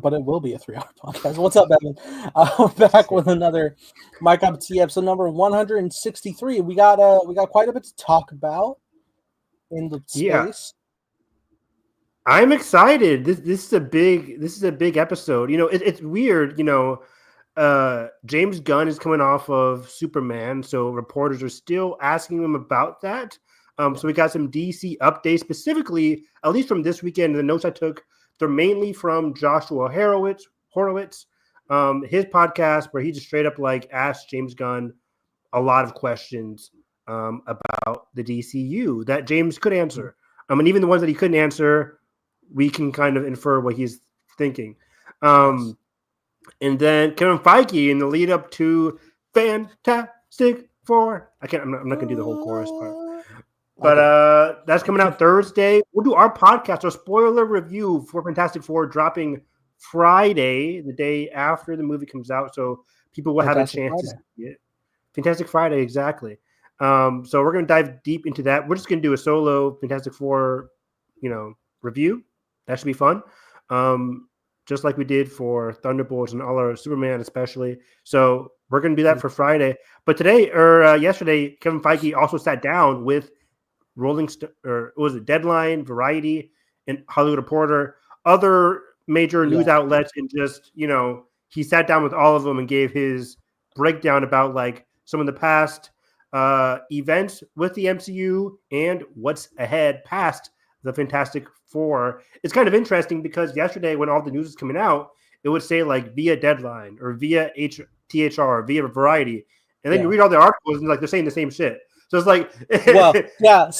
but it will be a 3-hour podcast. What's up, Evan? I'm back with another My Cup of Tea episode number 163. We got quite a bit to talk about in the Yeah, space. I'm excited. This is a big episode. It's weird. James Gunn is coming off of Superman, so reporters are still asking him about that. So we got some DC updates, specifically, at least from this weekend. The notes I took, they're mainly from Joshua Horowitz, his podcast, where he just straight up asked James Gunn a lot of questions about the DCU that James could answer. And even the ones that he couldn't answer, we can kind of infer what he's thinking. Yes. And then Kevin Feige in the lead up to Fantastic Four. I'm not gonna do the whole chorus part. But that's coming out Thursday. We'll do our podcast, our spoiler review for Fantastic Four, dropping Friday, the day after the movie comes out, so people will Fantastic have a chance Friday. to see it. Fantastic Friday, exactly. So we're gonna dive deep into that. We're just gonna do a solo Fantastic Four, review. That should be fun. Just like we did for Thunderbolts and all our Superman, especially. So we're going to do that for Friday. But today or yesterday, Kevin Feige also sat down with Deadline, Variety, and Hollywood Reporter, other major news outlets, and just he sat down with all of them and gave his breakdown about some of the past events with the MCU and what's ahead past the Fantastic Four. It's kind of interesting because yesterday when all the news is coming out, it would say via Deadline or via THR or via Variety. And then you read all the articles and they're saying the same shit. So it's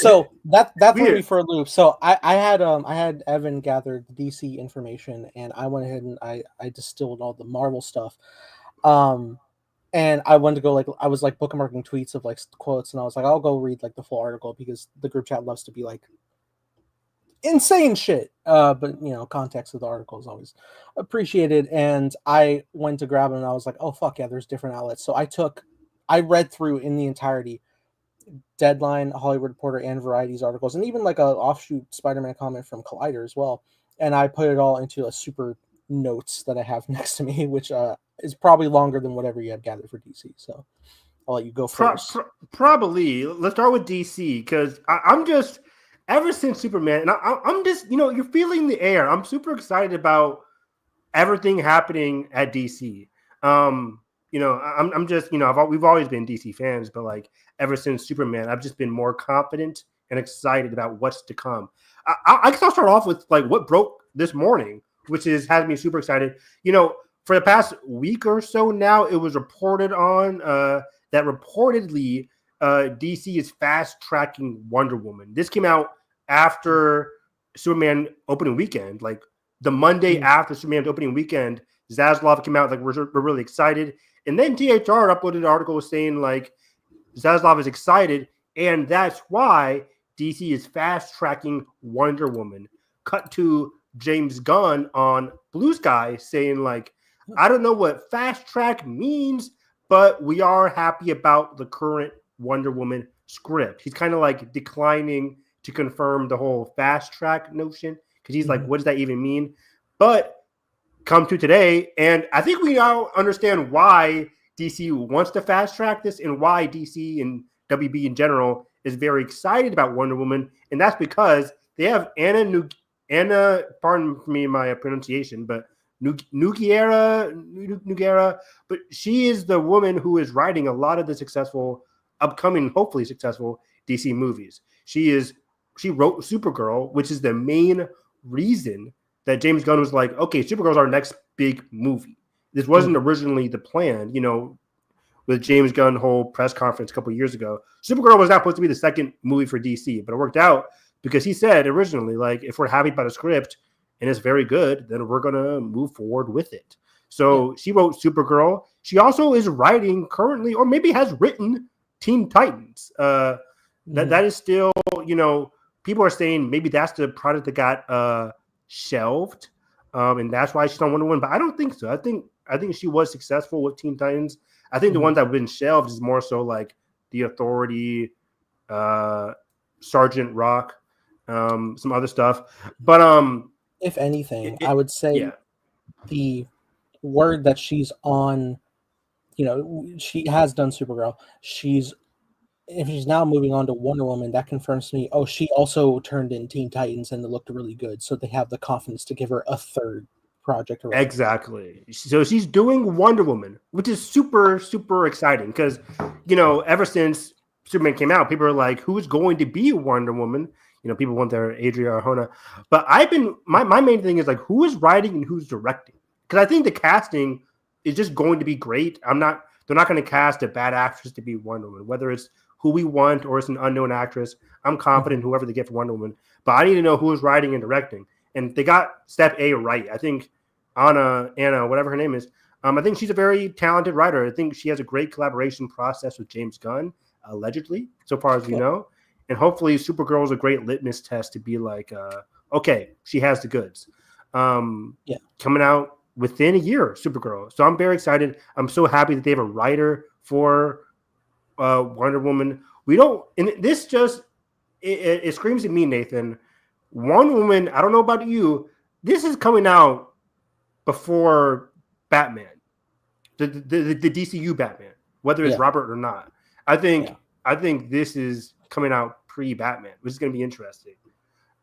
so that threw me for a loop. So I had Evan gather the DC information, and I went ahead and I distilled all the Marvel stuff. And I wanted to go I was bookmarking tweets of quotes, and I was like, I'll go read the full article because the group chat loves to be insane shit. But context of the article is always appreciated. And I went to grab it and I was like, oh fuck yeah, there's different outlets. So I read through in the entirety Deadline, Hollywood Reporter, and Variety's articles, and even a offshoot Spider-Man comment from Collider as well. And I put it all into a super notes that I have next to me, which is probably longer than whatever you have gathered for DC. So I'll let you go first. Probably. Let's start with DC because I'm just ever since Superman, and I'm just you're feeling the air. I'm super excited about everything happening at DC. I'm just we've always been DC fans, but ever since Superman, I've just been more confident and excited about what's to come. I guess I'll start off with what broke this morning, which has me super excited. For the past week or so now, it was reported on that reportedly DC is fast tracking Wonder Woman. This came out after Superman opening weekend, the Monday after Superman's opening weekend. Zaslav came out we're really excited, and then THR uploaded an article saying Zaslav is excited, and that's why DC is fast tracking Wonder Woman. Cut to James Gunn on Blue Sky saying I don't know what fast track means, but we are happy about the current Wonder Woman script. He's kind of declining to confirm the whole fast track notion because he's what does that even mean? But come to today, and I think we now understand why DC wants to fast track this and why DC and WB in general is very excited about Wonder Woman, and that's because they have Anna, pardon me my pronunciation, but Nogueira, but she is the woman who is writing a lot of the upcoming, hopefully successful DC movies. She wrote Supergirl, which is the main reason that James Gunn was okay, Supergirl's our next big movie. This wasn't originally the plan, with James Gunn's whole press conference a couple of years ago. Supergirl was not supposed to be the second movie for DC, but it worked out because he said originally, if we're happy about a script and it's very good, then we're going to move forward with it. So she wrote Supergirl. She also is writing currently, or maybe has written, Teen Titans. That is still, people are saying maybe that's the product that got shelved, and that's why she's on Wonder Woman. But I don't think so. I think she was successful with Teen Titans. I think the ones that have been shelved is more so The Authority, Sergeant Rock, some other stuff. But if anything, I would say the word that she's on, she has done Supergirl. If she's now moving on to Wonder Woman, that confirms to me, she also turned in Teen Titans and it looked really good. So they have the confidence to give her a third project already. Exactly. So she's doing Wonder Woman, which is super, super exciting because, ever since Superman came out, people are like, who's going to be Wonder Woman? People want their Adria Arjona. But my main thing is like, who is writing and who's directing? Because I think the casting is just going to be great. They're not going to cast a bad actress to be Wonder Woman, whether it's who we want or it's an unknown actress. I'm confident whoever they get for Wonder Woman, but I need to know who is writing and directing. And they got step A right. I think Anna, whatever her name is, I think she's a very talented writer. I think she has a great collaboration process with James Gunn, allegedly, so far as we know. And hopefully Supergirl is a great litmus test to be like, okay, she has the goods. Coming out within a year, Supergirl. So I'm very excited. I'm so happy that they have a writer for Wonder Woman. We don't, and this just, it screams at me, Nathan. Wonder Woman, I don't know about you, this is coming out before Batman, the DCU Batman, whether it's Robert or not. I think this is coming out pre-Batman, which is going to be interesting.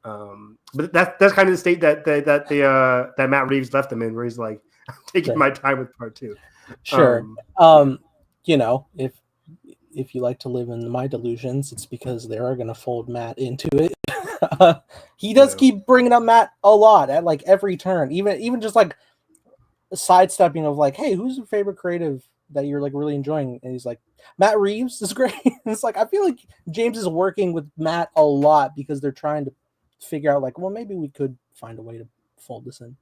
But that's kind of the state that Matt Reeves left them in, where he's like, I'm taking my time with part 2. Sure. If you like to live in my delusions, it's because they are going to fold Matt into it. He does keep bringing up Matt a lot at like every turn, even just like sidestepping of like, hey, who's your favorite creative that you're like really enjoying? And he's like, Matt Reeves is great. It's like, I feel like James is working with Matt a lot because they're trying to figure out like, well, maybe we could find a way to fold this in.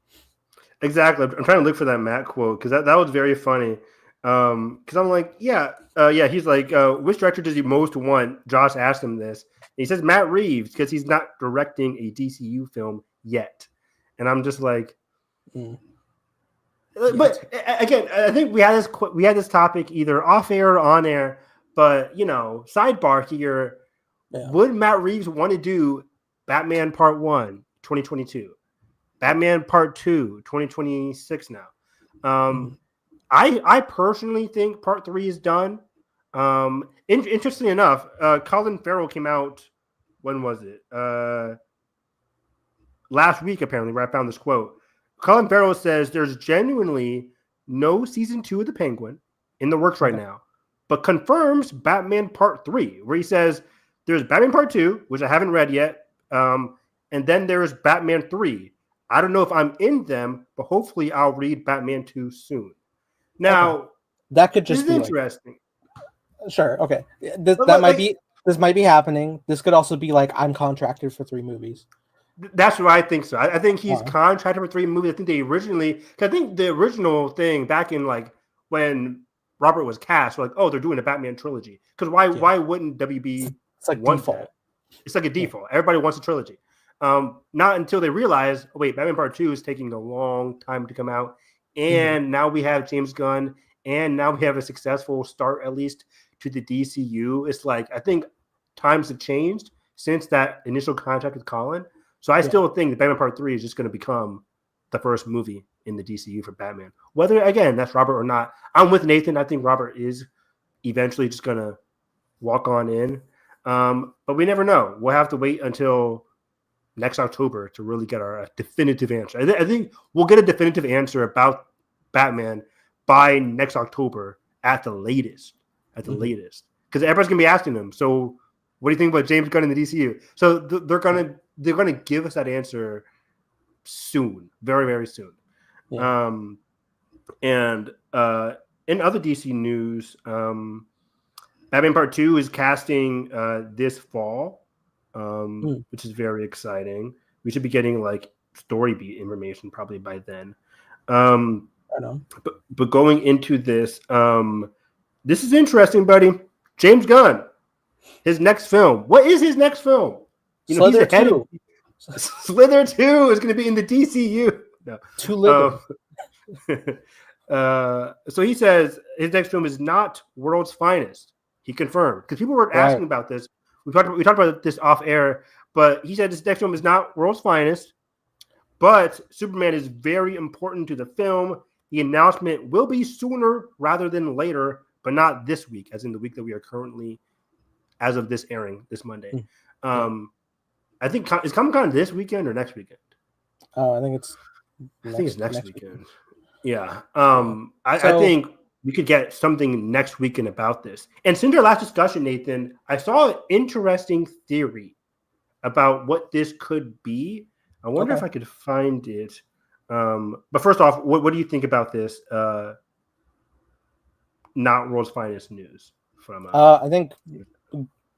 Exactly. I'm trying to look for that Matt quote because that was very funny. Because I'm like, he's like, which director does he most want? Josh asked him this. And he says Matt Reeves because he's not directing a DCU film yet. And I'm just like, but again, I think we had this topic either off air or on air. But sidebar here, would Matt Reeves want to do Batman Part 1, 2022, Batman Part 2, 2026 now? I personally think Part 3 is done. Interestingly enough, Colin Farrell came out, when was it? Last week, apparently, where I found this quote. Colin Farrell says there's genuinely no season 2 of The Penguin in the works right now, but confirms Batman Part 3, where he says there's Batman Part 2, which I haven't read yet, and then there's Batman 3. I don't know if I'm in them, but hopefully I'll read Batman 2 soon. Now, that could just be interesting. Sure. Okay. This might be happening. This could also be like, I'm contracted for 3 movies. That's what I think. So I think he's contracted for 3 movies. I think the original thing back in like when Robert was cast, like, oh, they're doing a Batman trilogy. Because why wouldn't WB want default? That? It's like a default. Everybody wants a trilogy. Not until they realize, oh, wait, Batman Part 2 is taking a long time to come out. And now we have James Gunn, and now we have a successful start, at least, to the DCU. It's like, I think times have changed since that initial contract with Colin. So I still think that Batman Part 3 is just going to become the first movie in the DCU for Batman. Whether, again, that's Robert or not. I'm with Nathan. I think Robert is eventually just going to walk on in. But we never know. We'll have to wait until next October to really get our definitive answer. I think we'll get a definitive answer about Batman by next October at the latest. Because everybody's gonna be asking them. So, what do you think about James Gunn in the DCU? So they're gonna give us that answer soon, very very soon. Yeah. And in other DC news, Batman Part 2 is casting this fall. Which is very exciting. We should be getting like story beat information probably by then. But going into this, this is interesting, buddy. James Gunn, his next film. What is his next film? Slither 2. Slither 2 is going to be in the DCU. No. Too little. So he says his next film is not World's Finest. He confirmed because people were asking about this. We talked about this off air, but he said his next film is not World's Finest, But Superman is very important to the film. The announcement will be sooner rather than later, but not this week, as in the week that we are currently, as of this airing, this Monday. Yeah. I think is Comic-Con this weekend or next weekend? I think it's next weekend. Yeah. Yeah. I think we could get something next weekend about this. And since our last discussion, Nathan, I saw an interesting theory about what this could be. I wonder if I could find it. But first off, what do you think about this? Not World's Finest News from. I think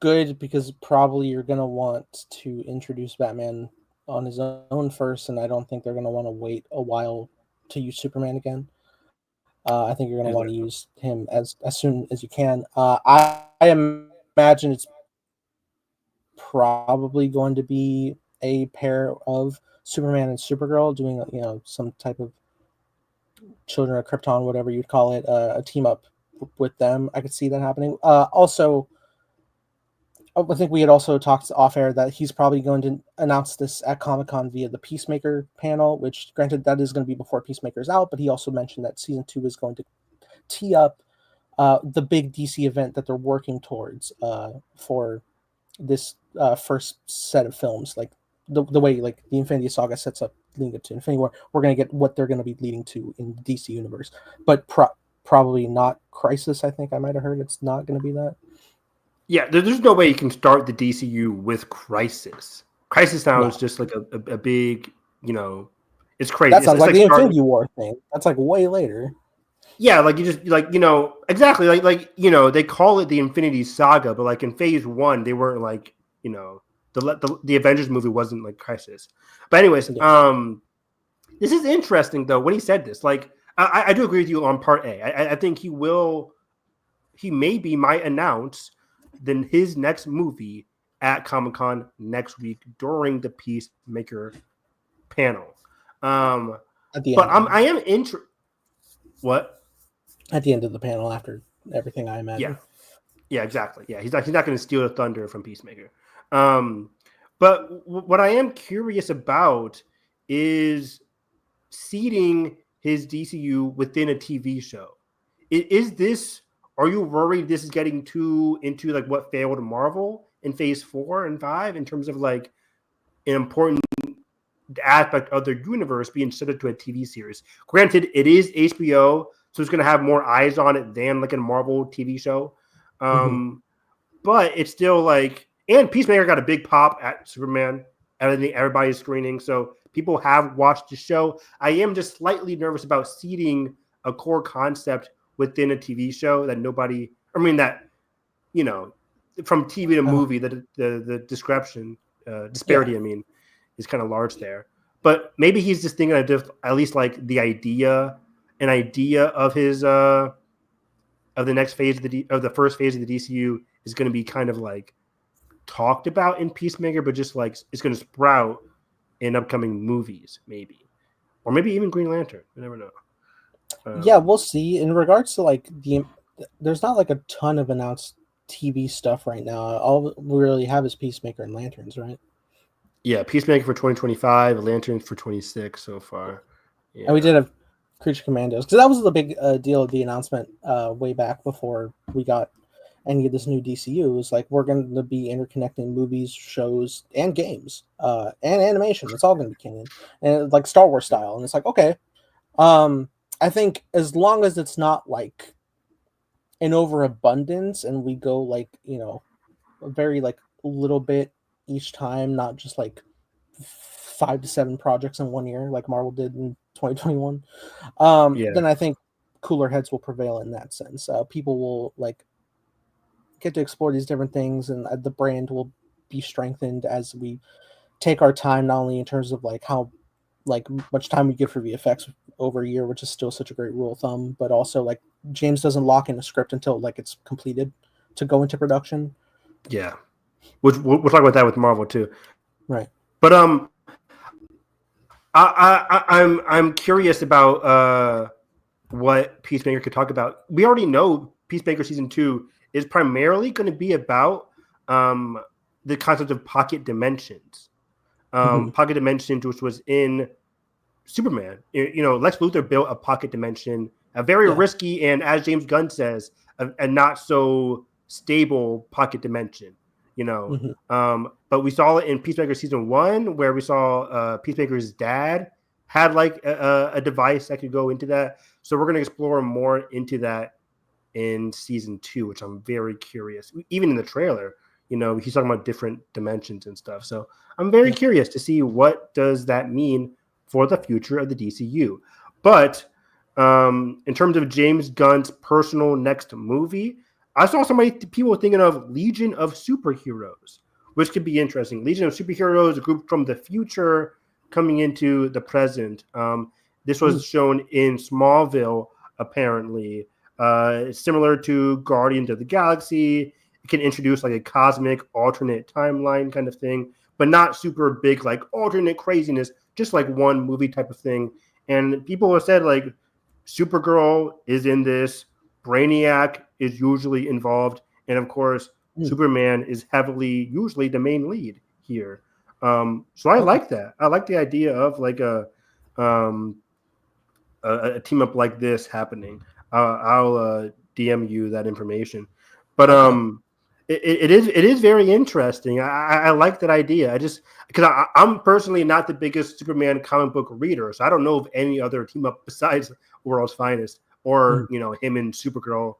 good, because probably you're gonna want to introduce Batman on his own first, and I don't think they're gonna want to wait a while to use Superman again. I think you're gonna want to use him as soon as you can. I imagine it's probably going to be a pair of Superman and Supergirl doing some type of Children of Krypton, whatever you'd call it, a team up with them. I could see that happening. Also, I think we had also talked off air that he's probably going to announce this at Comic-Con via the Peacemaker panel, which granted that is going to be before Peacemaker's out, but he also mentioned that season 2 is going to tee up the big DC event that they're working towards for this first set of films. Like the way like the Infinity Saga sets up leading up to Infinity War, we're going to get what they're going to be leading to in the DC universe, but probably not Crisis. I think I might have heard it's not going to be that. Yeah, there's no way you can start the DCU with Crisis. Crisis sounds just like a big, it's crazy. That sounds like the Infinity War thing. That's like way later. Yeah, like you just exactly like they call it the Infinity Saga, but like in Phase 1, they weren't like the Avengers movie wasn't like Crisis. But anyways, this is interesting though when he said this. Like I do agree with you on part A. I think he might announce then his next movie at Comic-Con next week during the Peacemaker panel. At the but end. I am interested. What? At the end of the panel, after everything, I imagine. Yeah, exactly. Yeah, he's not going to steal the thunder from Peacemaker. But what I am curious about is seeding his DCU within a TV show. Is this? Are you worried this is getting too into like what failed Marvel in Phase 4 and 5 in terms of like an important aspect of their universe being set up to a TV series? Granted, it is HBO, so it's going to have more eyes on it than like a Marvel TV show. But it's still like, and Peacemaker got a big pop at Superman. Everybody's screening, so people have watched the show. I am just slightly nervous about seeding a core concept within a TV show that from TV to movie, the disparity, is kind of large there. But maybe he's just thinking of just at least like an idea of his of the next phase of the first phase of the DCU is going to be kind of like talked about in Peacemaker, but just like it's going to sprout in upcoming movies, maybe, or maybe even Green Lantern. You never know. Yeah, we'll see. In regards to like there's not like a ton of announced TV stuff right now. All we really have is Peacemaker and Lanterns, right? Yeah, Peacemaker for 2025, Lanterns for 26 so far. Yeah. And we did have Creature Commandos, because that was the big deal of the announcement way back before we got any of this new DCU. It was like, we're going to be interconnecting movies, shows, and games, and animation. It's all going to be canon, and like Star Wars style. And it's like, okay, I think as long as it's not like an overabundance, and we go like a very like little bit each time, not just like 5 to 7 projects in 1 year like Marvel did in 2021. Then I think cooler heads will prevail in that sense. People will like get to explore these different things, and the brand will be strengthened as we take our time, not only in terms of like how like much time we give for VFX over a year, which is still such a great rule of thumb, but also like James doesn't lock in a script until like it's completed to go into production. Yeah, we'll talk about that with Marvel too, right? But I'm curious about what Peacemaker could talk about. We already know Peacemaker season 2 is primarily going to be about the concept of pocket dimensions. Pocket dimensions, which was in Superman. Lex Luthor built a pocket dimension, a very risky and, as James Gunn says, a not so stable pocket dimension. But we saw it in Peacemaker season 1, where we saw Peacemaker's dad had like a device that could go into that. So we're going to explore more into that in season 2, which I'm very curious. Even in the trailer, he's talking about different dimensions and stuff. So I'm very curious to see what does that mean for the future of the DCU. But in terms of James Gunn's personal next movie, I saw people thinking of Legion of Superheroes, which could be interesting. Legion of Superheroes, a group from the future coming into the present. This was shown in Smallville, apparently. Similar to Guardians of the Galaxy. It can introduce like a cosmic alternate timeline kind of thing, but not super big, like alternate craziness, just like one movie type of thing. And people have said like Supergirl is in this, Brainiac is usually involved, and of course Superman is usually the main lead here. So I like that. I like the idea of like a team up like this happening. I'll DM you that information, but it is very interesting. I like that idea. Because I'm personally not the biggest Superman comic book reader, so I don't know of any other team up besides World's Finest or him and Supergirl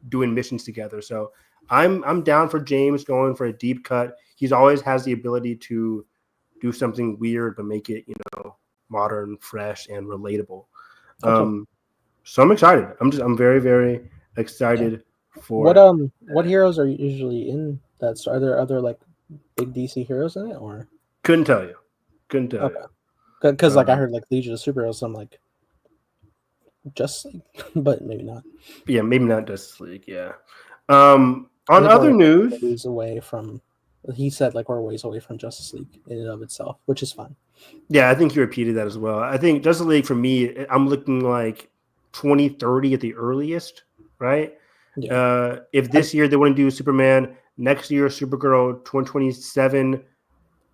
doing missions together. So I'm down for James going for a deep cut. He's always has the ability to do something weird but make it modern, fresh, and relatable. So I'm excited. I'm very, very excited for what heroes are usually in that? Are there other like big DC heroes in it, or couldn't tell you? Because like I heard like Legion of Superheroes, so I'm like Justice League, but maybe not. Yeah, maybe not Justice League. Yeah. On other news, he said like we're ways away from Justice League in and of itself, which is fine. Yeah, I think he repeated that as well. I think Justice League for me, I'm looking like 2030 at the earliest, right? Yeah. If this year they want to do Superman, next year Supergirl, 2027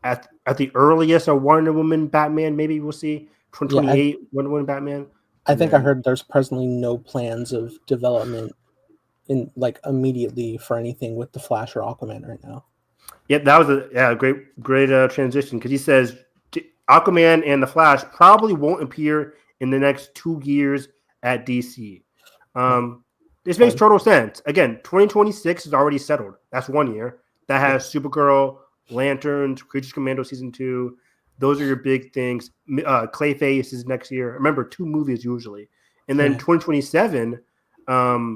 at the earliest, a Wonder Woman, Batman, maybe we'll see 2028 Wonder Woman, Batman. I think I heard there's presently no plans of development in like immediately for anything with the Flash or Aquaman right now. Yep, that was a great transition, because he says Aquaman and the Flash probably won't appear in the next 2 years at DC. This makes total sense. Again, 2026 is already settled. That's 1 year. That has Supergirl, Lanterns, Creatures Commando Season 2. Those are your big things. Clayface is next year. Remember, 2 movies usually. And then 2027, we're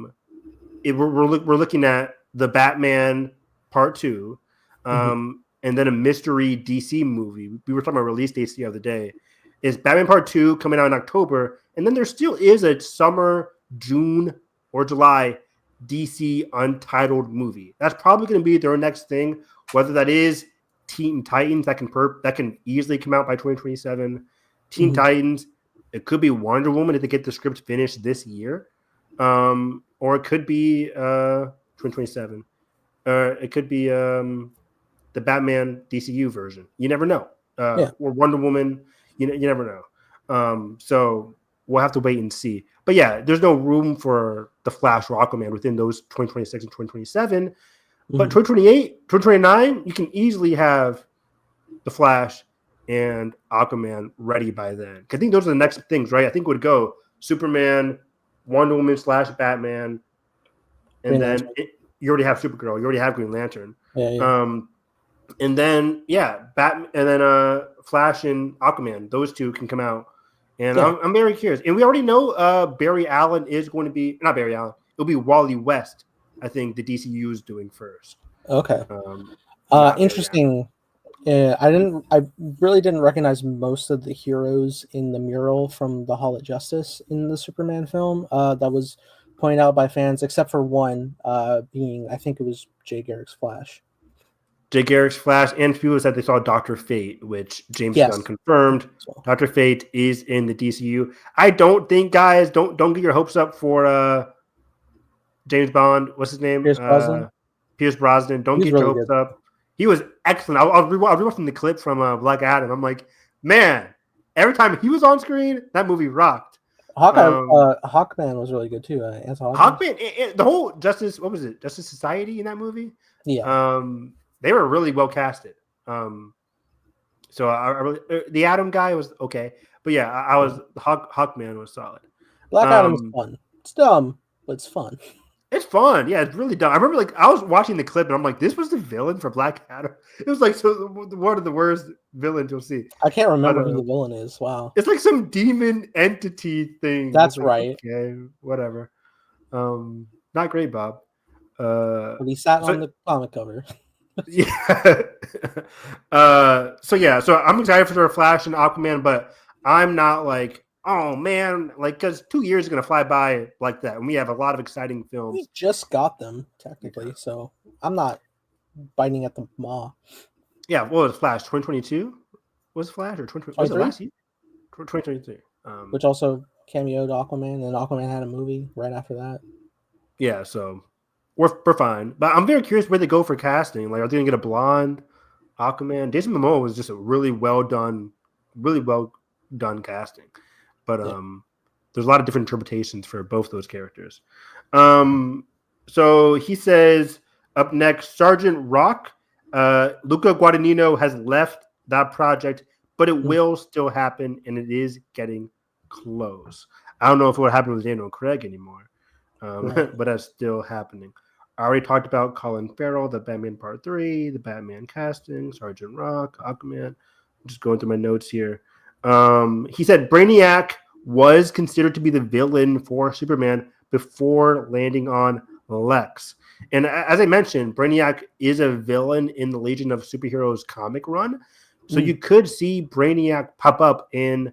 looking at the Batman Part 2, and then a mystery DC movie. We were talking about release dates the other day. Is Batman Part 2 coming out in October, and then there still is a summer, June or July DC untitled movie. That's probably going to be their next thing, whether that is Teen Titans that can easily come out by 2027. Teen Titans, it could be Wonder Woman if they get the script finished this year, or it could be 2027. It could be the Batman DCU version. You never know. Or Wonder Woman. You never know. So we'll have to wait and see. But yeah, there's no room for the Flash or Aquaman within those 2026 and 2027. But 2028, 2029, you can easily have the Flash and Aquaman ready by then. I think those are the next things, right? I think it would go Superman, Wonder Woman / Batman, and then you already have Supergirl, you already have Green Lantern. And then Batman, and then Flash and Aquaman, those two can come out. And I'm very curious. And we already know Barry Allen is going to be not Barry Allen. It'll be Wally West. I think the DCU is doing first. Okay. Interesting. I really didn't recognize most of the heroes in the mural from the Hall of Justice in the Superman film. That was pointed out by fans, except for one being, I think it was Jay Garrick's Flash. Jay Garrick's Flash, and people said they saw Dr. Fate, which James Gunn confirmed. Dr. Fate is in the DCU. I don't think, guys, don't get your hopes up for James Bond. What's his name? Pierce Brosnan. Don't get your hopes up. He was excellent. I was rewatching the clip from Black Adam. I'm like, man, every time he was on screen, that movie rocked. Hawkman was really good too. Hawkman, the whole Justice Society in that movie. Yeah. They were really well casted. So I really, the Atom guy was okay, but yeah, I was Hawkman was solid. Black Adam's fun. It's dumb, but it's fun. It's fun. Yeah, it's really dumb. I remember like I was watching the clip and I'm like, this was the villain for Black Adam. It was like one of the worst villains you'll see. I can't remember who the villain is. Wow. It's like some demon entity thing. That's like, right. Okay, whatever. Not great, Bob. But he sat on the comic cover. Yeah. So I'm excited for Flash and Aquaman, but I'm not like, oh man, like because 2 years is gonna fly by like that, and we have a lot of exciting films. We just got them technically, so I'm not biting at the maw. Yeah, what was Flash? 2022 was Flash or 2020? Was it last year? 2023. Which also cameoed Aquaman, and Aquaman had a movie right after that. Yeah, so we're fine, but I'm very curious where they go for casting. Like, are they gonna get a blonde Aquaman? Jason Momoa was just a really well done casting. But there's a lot of different interpretations for both those characters. So he says up next, Sergeant Rock. Luca Guadagnino has left that project, but it will still happen, and it is getting close. I don't know if it would happen with Daniel Craig anymore, but that's still happening. I already talked about Colin Farrell, the Batman Part 3, the Batman casting, Sergeant Rock, Aquaman. I'm just going through my notes here. He said Brainiac was considered to be the villain for Superman before landing on Lex. And as I mentioned, Brainiac is a villain in the Legion of Superheroes comic run. So you could see Brainiac pop up in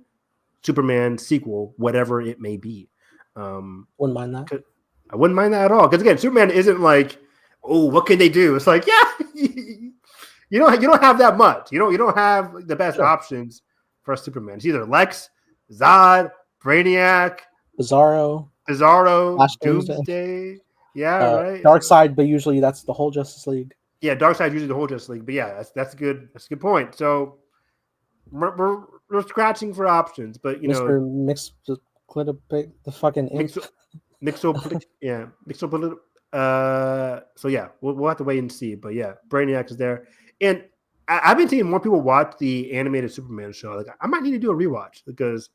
Superman sequel, whatever it may be. Wouldn't mind that. I wouldn't mind that at all. Because again, Superman isn't like, oh, what can they do? It's like, yeah, you don't have that much. You don't have the best options for Superman. It's either Lex, Zod, Brainiac, Bizarro, Doomsday. Yeah, right. Darkseid, but usually that's the whole Justice League. Yeah, Darkseid usually the whole Justice League. But yeah, that's a good point. So we're scratching for options, but Mr. The fucking Mixopolitical. So yeah, we'll have to wait and see. But yeah, Brainiac is there, and I've been seeing more people watch the animated Superman show. Like, I might need to do a rewatch because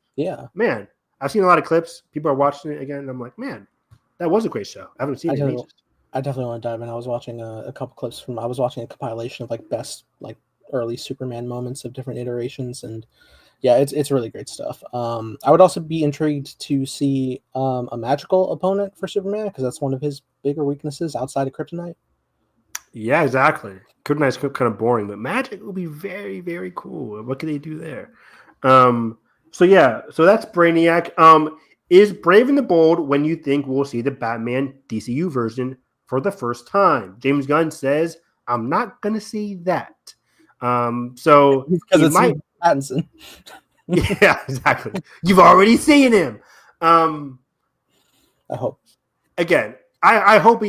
man, I've seen a lot of clips. People are watching it again, and I'm like, man, that was a great show. I haven't seen it in ages. I definitely want to dive in. I was watching a couple clips I was watching a compilation of like best like early Superman moments of different iterations, and yeah, it's really great stuff. I would also be intrigued to see a magical opponent for Superman because that's one of his bigger weaknesses outside of Kryptonite. Yeah, exactly. Kryptonite's kind of boring, but magic will be very, very cool. What can they do there? So that's Brainiac. Is Brave and the Bold when you think we'll see the Batman DCU version for the first time? James Gunn says, I'm not going to see that. So because it's Pattinson. Yeah, exactly. You've already seen him. I hope. Again, I hope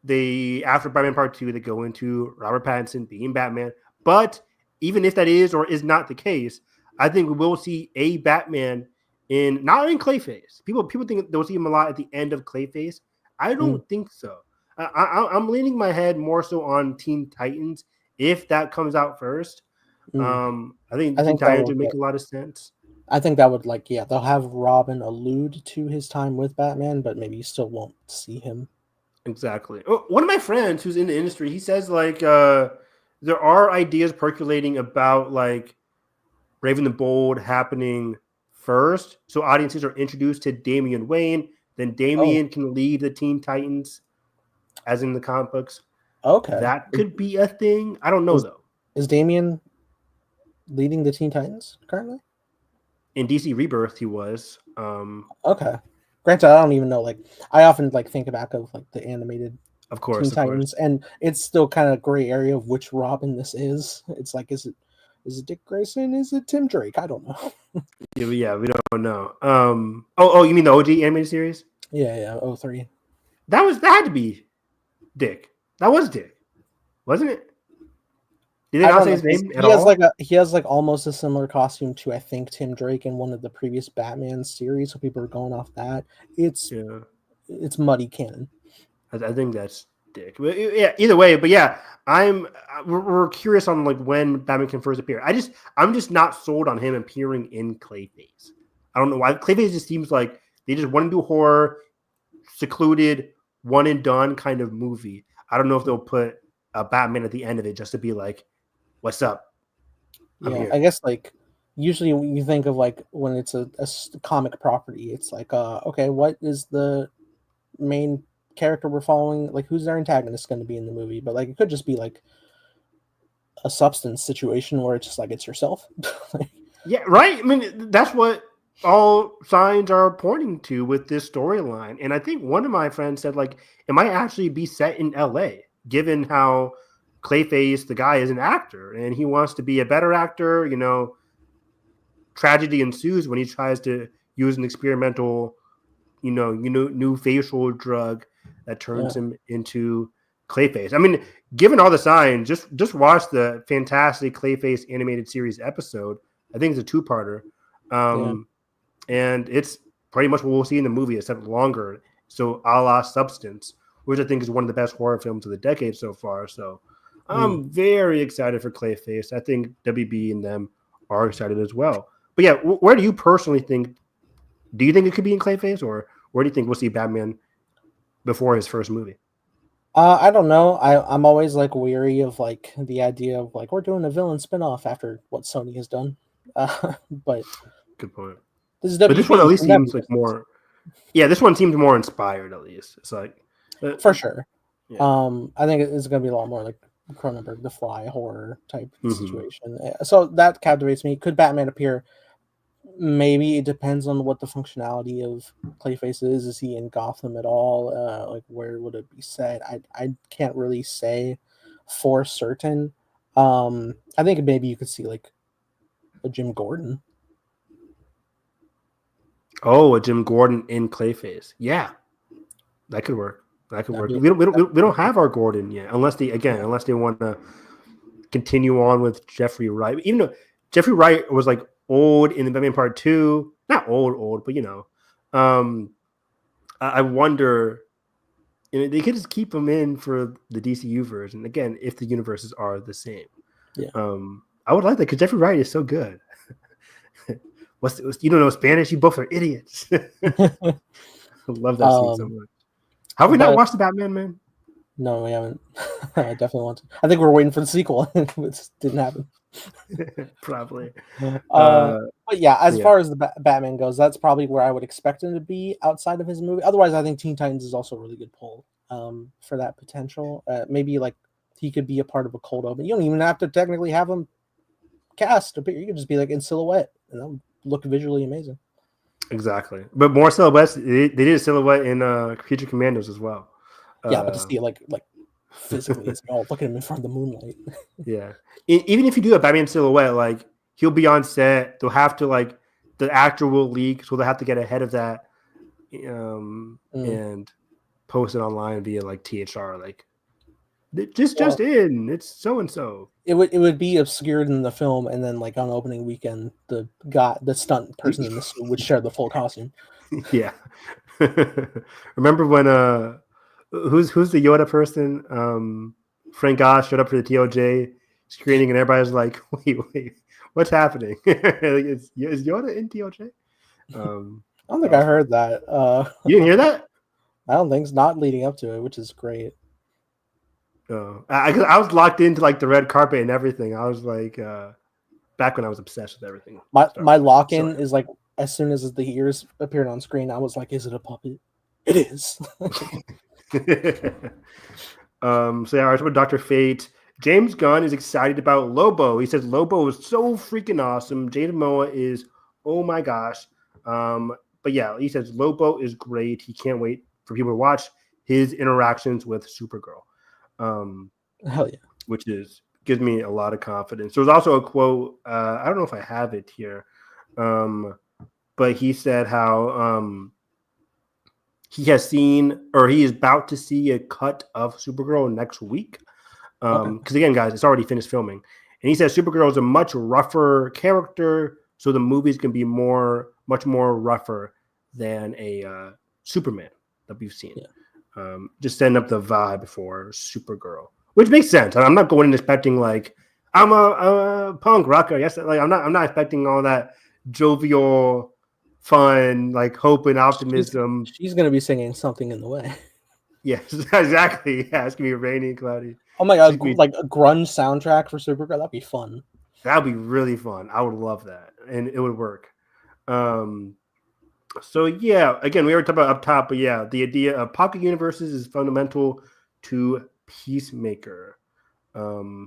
they after Batman Part 2 they go into Robert Pattinson being Batman. But even if that is or is not the case, I think we will see a Batman not in Clayface. People think they'll see him a lot at the end of Clayface. I don't think so. I'm leaning my head more so on Teen Titans if that comes out first. I think Teen Titans would make a lot of sense. I think that would they'll have Robin allude to his time with Batman, but maybe you still won't see him. Exactly. One of my friends who's in the industry, he says there are ideas percolating about Brave and the Bold happening first, so audiences are introduced to Damian Wayne, then Damian can lead the Teen Titans, as in the comic books. Okay, that could be a thing. I don't know though. Is Damian leading the Teen Titans currently? In DC Rebirth, he was. Okay. Granted, I don't even know. I often think back of the animated, of course, Teen Titans, and it's still kind of gray area of which Robin this is. It's is it Dick Grayson? Is it Tim Drake? I don't know. yeah, we don't know. You mean the OG animated series? Yeah, 03. That had to be Dick. That was Dick, wasn't it? Did they I not don't say know. his name at He has all? like almost a similar costume to I think Tim Drake in one of the previous Batman series. So people are going off that. It's Yeah, it's muddy canon. I think that's dick. But yeah, either way, but yeah, we're curious on like when Batman can first appear. I'm just not sold on him appearing in Clayface. I don't know why. Clayface just seems like they just want to do horror, secluded, one and done kind of movie. I don't know if they'll put a Batman at the end of it just to be like, "What's up? I'm Yeah, I here." guess like usually when you think of like when it's comic property, it's like okay, what is the main character we're following? Like who's their antagonist going to be in the movie? But like it could just be like a substance situation where it's just like it's yourself. Like, Yeah, right. I mean, that's what all signs are pointing to with this storyline. And I think one of my friends said, like, it might actually be set in LA, given how Clayface, the guy, is an actor and he wants to be a better actor. You know, tragedy ensues when he tries to use an experimental, new facial drug that turns yeah, him into Clayface. I mean, given all the signs, just watch the fantastic Clayface animated series episode. I think it's a two-parter, yeah, and it's pretty much what we'll see in the movie, except longer. So, a la Substance, which I think is one of the best horror films of the decade so far. So, mm. I'm very excited for Clayface. I think WB and them are excited as well. But yeah, where do you personally think? Do you think it could be in Clayface, or where do you think we'll see Batman before his first movie? I don't know. I'm always like weary of like the idea of like we're doing a villain spinoff after what Sony has done. But Good point. this is But this one WB. at You least can never seems like miss this. more. Yeah, this one seems more inspired. At least it's like, For sure. yeah. I think it's going to be a lot more like Cronenberg, The Fly horror type Mm-hmm. situation. So that captivates me. Could Batman appear? Maybe it depends on what the functionality of Clayface is. Is he in Gotham at all? Like where would it be set? I can't really say for certain. I think maybe you could see like a Jim Gordon. Oh, a Jim Gordon in Clayface. Yeah, that could work. That could That'd work. be We don't have our Gordon yet, unless they want to continue on with Jeffrey Wright. Even though Jeffrey Wright was like old in the Batman Part Two, not old, but I wonder. They could just keep him in for the DCU version again if the universes are the same. yeah. I would like that because Jeffrey Wright is so good. You don't know Spanish? You both are idiots. I love that scene so much. How have we not But watched the Batman, man? no, we haven't. I definitely want to. I think we're waiting for the sequel. It didn't happen. Probably. But yeah, as Yeah. far as the Batman goes, that's probably where I would expect him to be outside of his movie. Otherwise, I think Teen Titans is also a really good pull for that potential. Maybe like he could be a part of a cold open. You don't even have to technically have him cast. You could just be like in silhouette, and that would look visually amazing. Exactly. But more silhouettes, they did a silhouette in Future Commandos as well. Yeah, but to see it like physically, it's like, oh, look at him in front of the moonlight. Yeah. Even if you do a Batman silhouette, like he'll be on set. They'll have to like the actor will leak, so they'll have to get ahead of that and post it online via like THR. Like just in, it's so and so. It would be obscured in the film, and then like on opening weekend, the stunt person in the suit would share the full costume. Yeah. Remember when who's the Yoda person? Frank Goss showed up for the TOJ screening, and everybody's like, "Wait, what's happening? is Yoda in TOJ?" I don't think I heard that. You didn't hear that? I don't think it's not leading up to it, which is great. I was locked into like the red carpet and everything. I was like, back when I was obsessed with everything. My lock in is like as soon as the ears appeared on screen, I was like, "Is it a puppet?" It is. So yeah, with Dr. Fate. James Gunn is excited about Lobo. He says Lobo is so freaking awesome. Jaden Momoa is, oh my gosh. But yeah, he says Lobo is great. He can't wait for people to watch his interactions with Supergirl. Hell yeah. Which gives me a lot of confidence. There was also a quote, I don't know if I have it here, but he said how he has seen, or he is about to see a cut of Supergirl next week. Because again, guys, it's already finished filming, and he says Supergirl is a much rougher character, so the movies can be much more rougher than a Superman that we've seen. Yeah. Just setting up the vibe for Supergirl, which makes sense. I'm not going in expecting like I'm a punk rocker. Yes, like I'm not expecting all that jovial, fun, like hope and optimism. She's gonna be singing Something in the Way. Yes, exactly. Yeah, it's gonna be rainy and cloudy. Oh my god, like a grunge soundtrack for Supergirl, that'd be fun. That'd be really fun. I would love that, and it would work. So yeah, again, we already talked about up top, but yeah, the idea of pocket universes is fundamental to Peacemaker.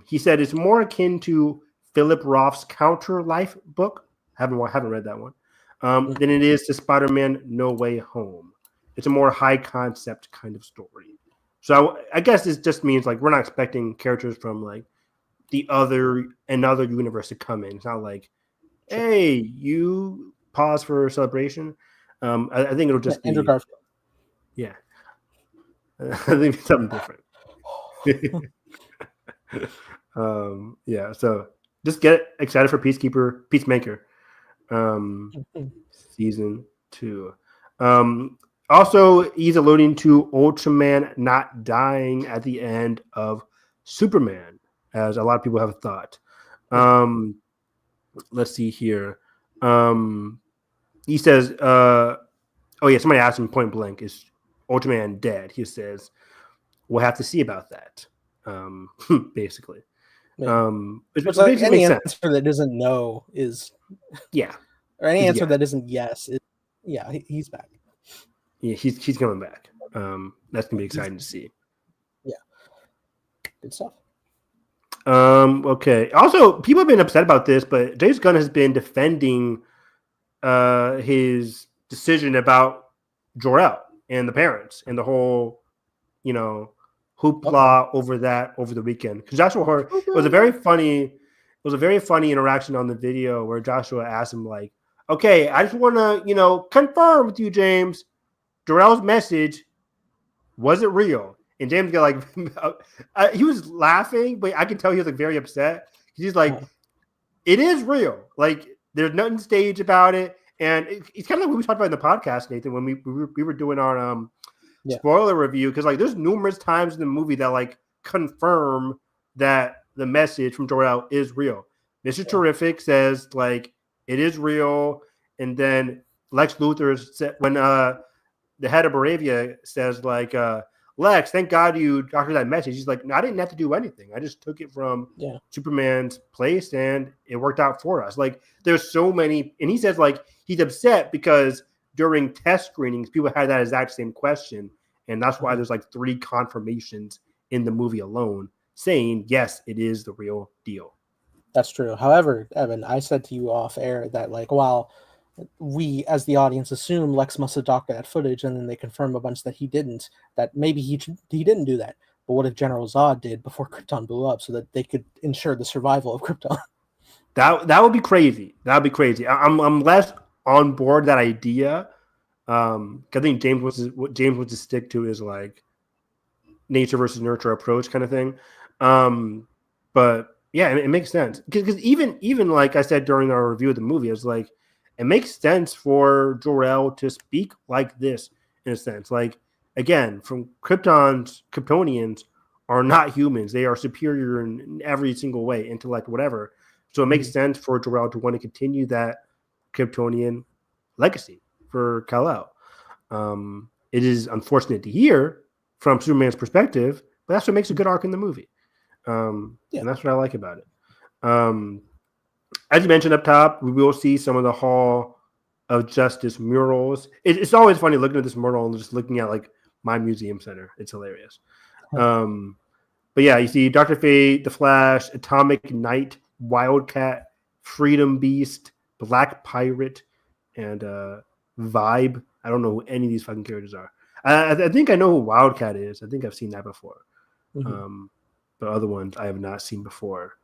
He said it's more akin to Philip Roth's Counter Life book. Haven't read that one. Than it is to Spider-Man No Way Home. It's a more high concept kind of story. So I guess this just means like we're not expecting characters from like another universe to come in. It's not like, hey, you pause for a celebration. I think it'll just Andrew be Garfield. Yeah. I think it's something different. Yeah, so just get excited for Peacemaker. Season 2. Also, he's alluding to Ultraman not dying at the end of Superman, as a lot of people have thought. Let's see here. He says, somebody asked him point blank, is Ultraman dead? He says, we'll have to see about that, basically. It's like any answer that isn't no is... Yeah. Or any answer that isn't yes. He's back. Yeah, he's coming back. That's gonna be exciting to see. Yeah, good stuff. Okay. Also, people have been upset about this, but James Gunn has been defending his decision about Jor-El and the parents and the whole, hoopla over the weekend. Because Joshua Hart, it was a very funny interaction on the video where Joshua asked him like, okay, I just want to, confirm with you, James, Jor-El's message, was it real? And James got like, he was laughing, but I could tell he was like very upset. He's like, it is real. Like, there's nothing staged about it. And it's kind of like what we talked about in the podcast, Nathan, when we were doing our spoiler review. Because like, there's numerous times in the movie that like confirm that the message from Jor-El is real. Mr. Terrific says like it is real, and then Lex Luthor said when the head of Baravia says like Lex, thank God you doctored that message. He's like, no, I didn't have to do anything. I just took it from Superman's place, and it worked out for us. Like there's so many, and he says like he's upset because during test screenings people had that exact same question, and that's why there's like 3 confirmations in the movie alone saying, yes, it is the real deal. That's true. However, Evan, I said to you off air that like, while we as the audience assume Lex must have doctored that footage, and then they confirm a bunch that he didn't, that maybe he didn't do that. But what if General Zod did before Krypton blew up so that they could ensure the survival of Krypton? That would be crazy. That would be crazy. I'm less on board that idea. I think James wants to stick to his like nature versus nurture approach kind of thing. But yeah, it makes sense because even like I said during our review of the movie, I was like, it makes sense for Jor-El to speak like this in a sense. Like again, from Kryptonians are not humans; they are superior in every single way, intellect, whatever. So it makes sense for Jor-El to want to continue that Kryptonian legacy for Kal-El. It is unfortunate to hear from Superman's perspective, but that's what makes a good arc in the movie. And that's what I like about it. As you mentioned up top, we will see some of the Hall of Justice murals. It's always funny looking at this mural and just looking at like my museum center. It's hilarious. But yeah, you see Dr. Fate, The Flash, Atomic Knight, Wildcat, Freedom Beast, Black Pirate, and Vibe. I don't know who any of these fucking characters are. I think I know who Wildcat is. I think I've seen that before. But other ones I have not seen before.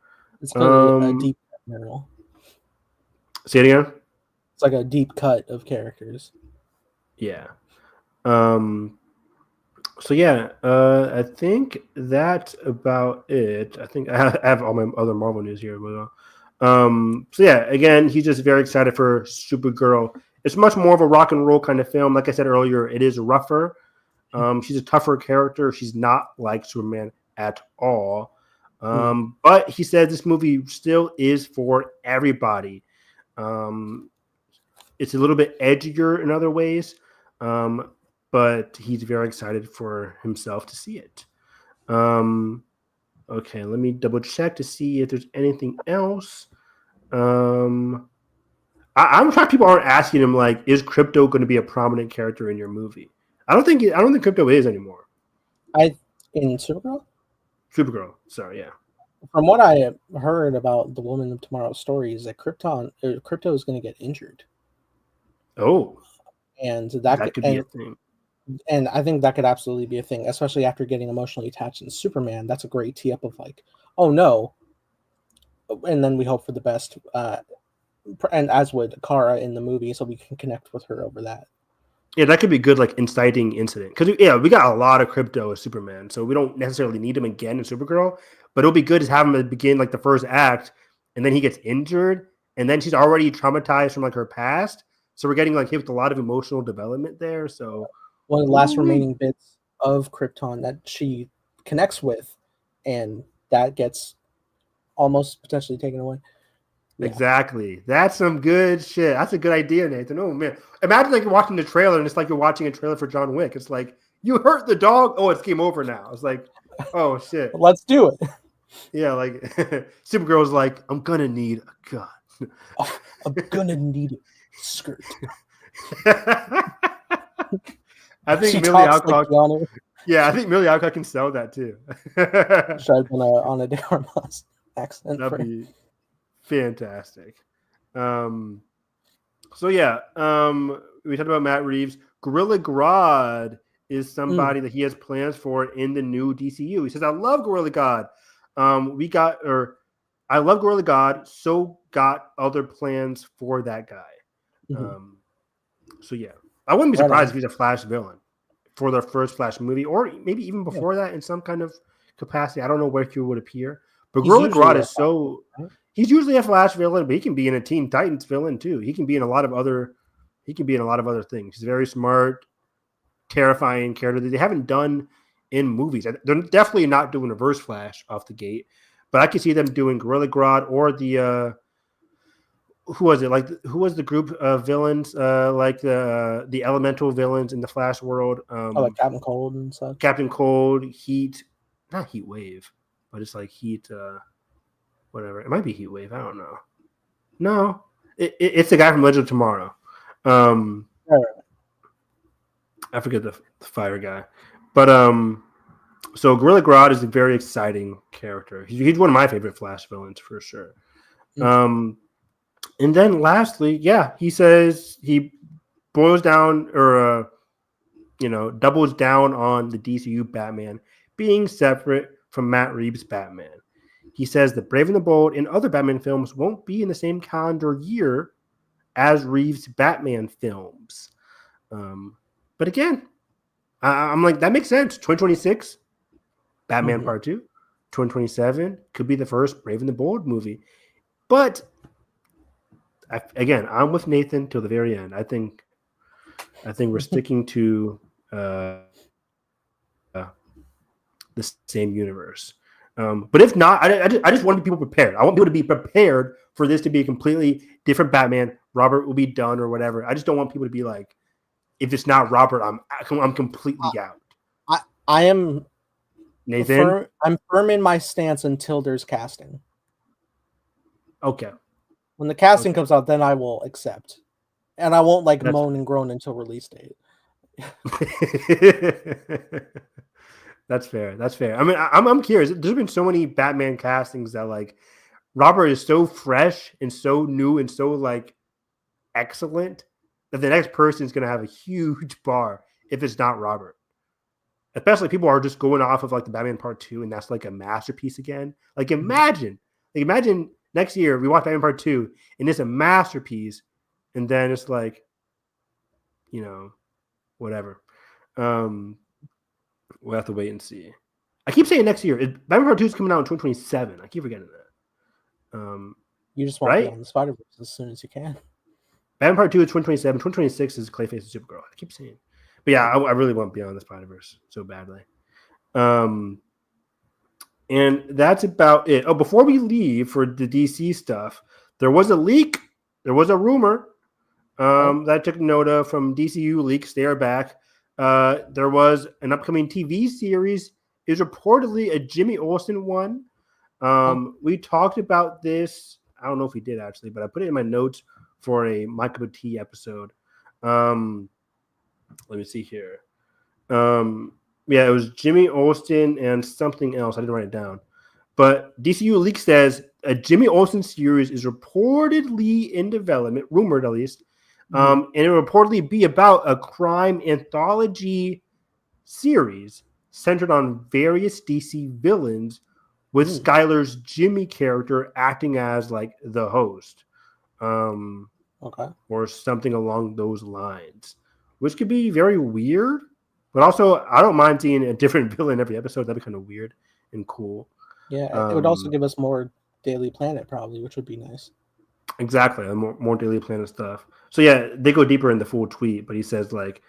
It's a deep cut mural. Say it again? It's like a deep cut of characters. Yeah. So yeah, I think that's about it. I think I have all my other Marvel news here. But, so yeah, again, he's just very excited for Supergirl. It's much more of a rock and roll kind of film. Like I said earlier, it is rougher. She's a tougher character. She's not like Superman at all. But he said this movie still is for everybody. Um, it's a little bit edgier in other ways, but he's very excited for himself to see it. Okay, let me double check to see if there's anything else. I'm shocked people aren't asking him like, is Crypto going to be a prominent character in your movie? I don't think Crypto is anymore. In Supergirl. Supergirl, sorry, yeah. From what I heard about the Woman of Tomorrow's story, is that Crypto is going to get injured, Oh, and that could be a thing. And I think that could absolutely be a thing, especially after getting emotionally attached in Superman. That's a great tee up of like, oh no, and then we hope for the best. And as would Kara in the movie, so we can connect with her over that. Yeah, that could be good, like inciting incident. Because we got a lot of Crypto as Superman, so we don't necessarily need him again in Supergirl. But it'll be good to have him begin like the first act, and then he gets injured, and then she's already traumatized from like her past. So we're getting like hit with a lot of emotional development there. So one of the last remaining bits of Krypton that she connects with, and that gets almost potentially taken away. Yeah. Exactly. That's some good shit. That's a good idea, Nathan. Oh man. Imagine like you're watching the trailer and it's like you're watching a trailer for John Wick. It's like, you hurt the dog. Oh, it's game over now. It's like, oh shit. Let's do it. Yeah, like Supergirl's like, I'm gonna need a gun. Oh, I'm gonna need a skirt. I think Millie Alcock. Like yeah, I think Millie Alcock can sell that too. Tried on a Darmas accent. That'd be fantastic. So yeah, we talked about Matt Reeves. Gorilla Grodd is somebody that he has plans for in the new DCU. He says, "I love Gorilla Grodd. I love Gorilla Grodd. So got other plans for that guy." So yeah, I wouldn't be surprised if he's a Flash villain for their first Flash movie, or maybe even before that in some kind of capacity. I don't know where he would appear, but Gorilla Grodd is so. He's usually a Flash villain, but he can be in a Teen Titans villain too. He can be in a lot of other. He can be in a lot of other things. He's a very smart, terrifying character that they haven't done in movies. They're definitely not doing Reverse Flash off the gate, but I can see them doing Gorilla Grodd or the. Who was it? Like, who was the group of villains? Like the elemental villains in the Flash world. Like Captain Cold and stuff. Captain Cold, Heat, not Heat Wave, but it's like Heat. Whatever. It might be Heat Wave. I don't know. No, it's the guy from Legend of Tomorrow. I forget the fire guy, but so Gorilla Grodd is a very exciting character. He's one of my favorite Flash villains for sure. And then lastly, yeah, he says he boils down or doubles down on the DCU Batman being separate from Matt Reeves' Batman. He says that Brave and the Bold and other Batman films won't be in the same calendar year as Reeves' Batman films. But again, I'm like, that makes sense. 2026, Batman Part 2. 2027 could be the first Brave and the Bold movie. But again, I'm with Nathan till the very end. I think we're sticking to the same universe. But if not, I just want people prepared. I want people to be prepared for this to be a completely different Batman. Robert will be done or whatever. I just don't want people to be like, if it's not Robert, I'm completely out. I am Nathan. I'm firm in my stance until there's casting. Okay. When the casting comes out, then I will accept, and I won't moan and groan until release date. That's fair. That's fair. I mean, I'm curious. There's been so many Batman castings that like Robert is so fresh and so new and so like excellent that the next person is going to have a huge bar if it's not Robert. Especially people are just going off of like the Batman Part 2 and that's like a masterpiece again. Like imagine next year we watch Batman Part 2 and it's a masterpiece and then it's like, whatever. We'll have to wait and see. I keep saying next year. Batman Part 2 is coming out in 2027. I keep forgetting that. You just want right? Beyond the Spider-Verse as soon as you can. Batman Part 2 is 2027. 2026 is Clayface and Supergirl. I keep saying. But yeah, I really want Beyond the Spider-Verse so badly. And that's about it. Oh, before we leave for the DC stuff, there was a leak. There was a rumor that I took note of from DCU Leaks. They are back. There was an upcoming TV series. Is reportedly a Jimmy Olsen one. We talked about this. I don't know if we did actually, but I put it in my notes for a My Cup of Tea episode. Let me see here. Yeah, it was Jimmy Olsen and something else. I didn't write it down. But DCU Leak says a Jimmy Olsen series is reportedly in development, rumored at least, and it will reportedly be about a crime anthology series centered on various DC villains with Skylar's Jimmy character acting as like the host. Or something along those lines, which could be very weird. But also, I don't mind seeing a different villain every episode. That'd be kind of weird and cool. Yeah, it would also give us more Daily Planet, probably, which would be nice. Exactly, more Daily Planet stuff. So yeah, they go deeper in the full tweet, but he says like,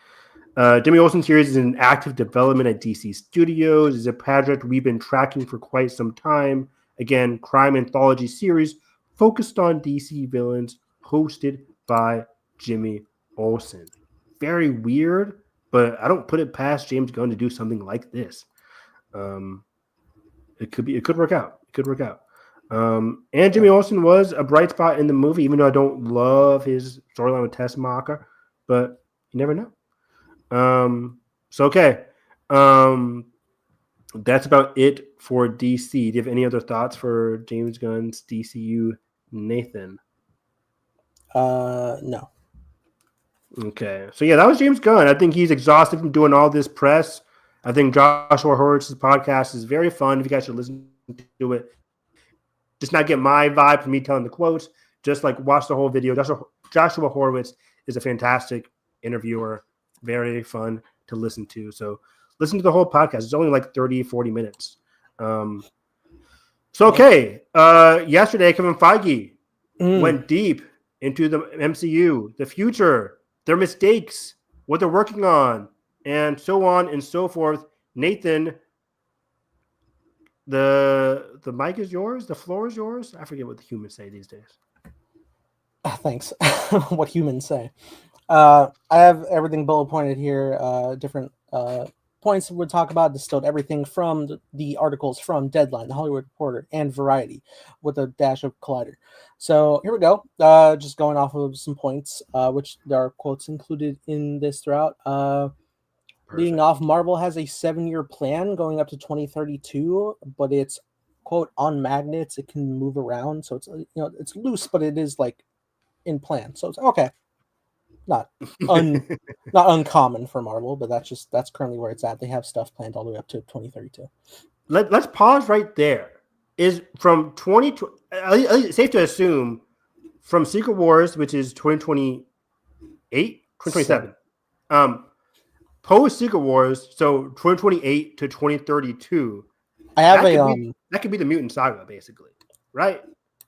Jimmy Olsen series is in active development at DC Studios. It's a project we've been tracking for quite some time. Again, crime anthology series focused on DC villains, hosted by Jimmy Olsen. Very weird, but I don't put it past James Gunn to do something like this. It could work out. And Jimmy Olsen was a bright spot in the movie, even though I don't love his storyline with Tess Maka, but you never know. So okay. That's about it for DC. Do you have any other thoughts for James Gunn's DCU, Nathan? No. Okay. So yeah, that was James Gunn. I think he's exhausted from doing all this press. I think Joshua Horowitz's podcast is very fun. If you guys should listen to it, just not get my vibe from me telling the quotes. Just like watch the whole video. Joshua Horowitz is a fantastic interviewer. Very fun to listen to. So listen to the whole podcast. It's only like 30, 40 minutes. Yesterday, Kevin Feige went deep into the MCU, the future, their mistakes, what they're working on, and so on and so forth. Nathan, the mic is yours. The floor is yours. I forget what the humans say these days. Thanks. What humans say. I have everything bullet pointed here. Different points we'll talk about, distilled everything from the articles from Deadline, The Hollywood Reporter, and Variety, with a dash of Collider. So here we go. Just going off of some points, which there are quotes included in this throughout. Leading off, Marvel has a 7-year plan going up to 2032, but it's, quote, on magnets. It can move around, so it's it's loose, but it is like in plan. So it's okay. Not uncommon for Marvel, but that's currently where it's at. They have stuff planned all the way up to 2032. Let's pause right there. Is from 2020, safe to assume from Secret Wars, which is 2028, 2027. Post Secret Wars, so 2028 to 2032. I have that could be the Mutant Saga, basically, right?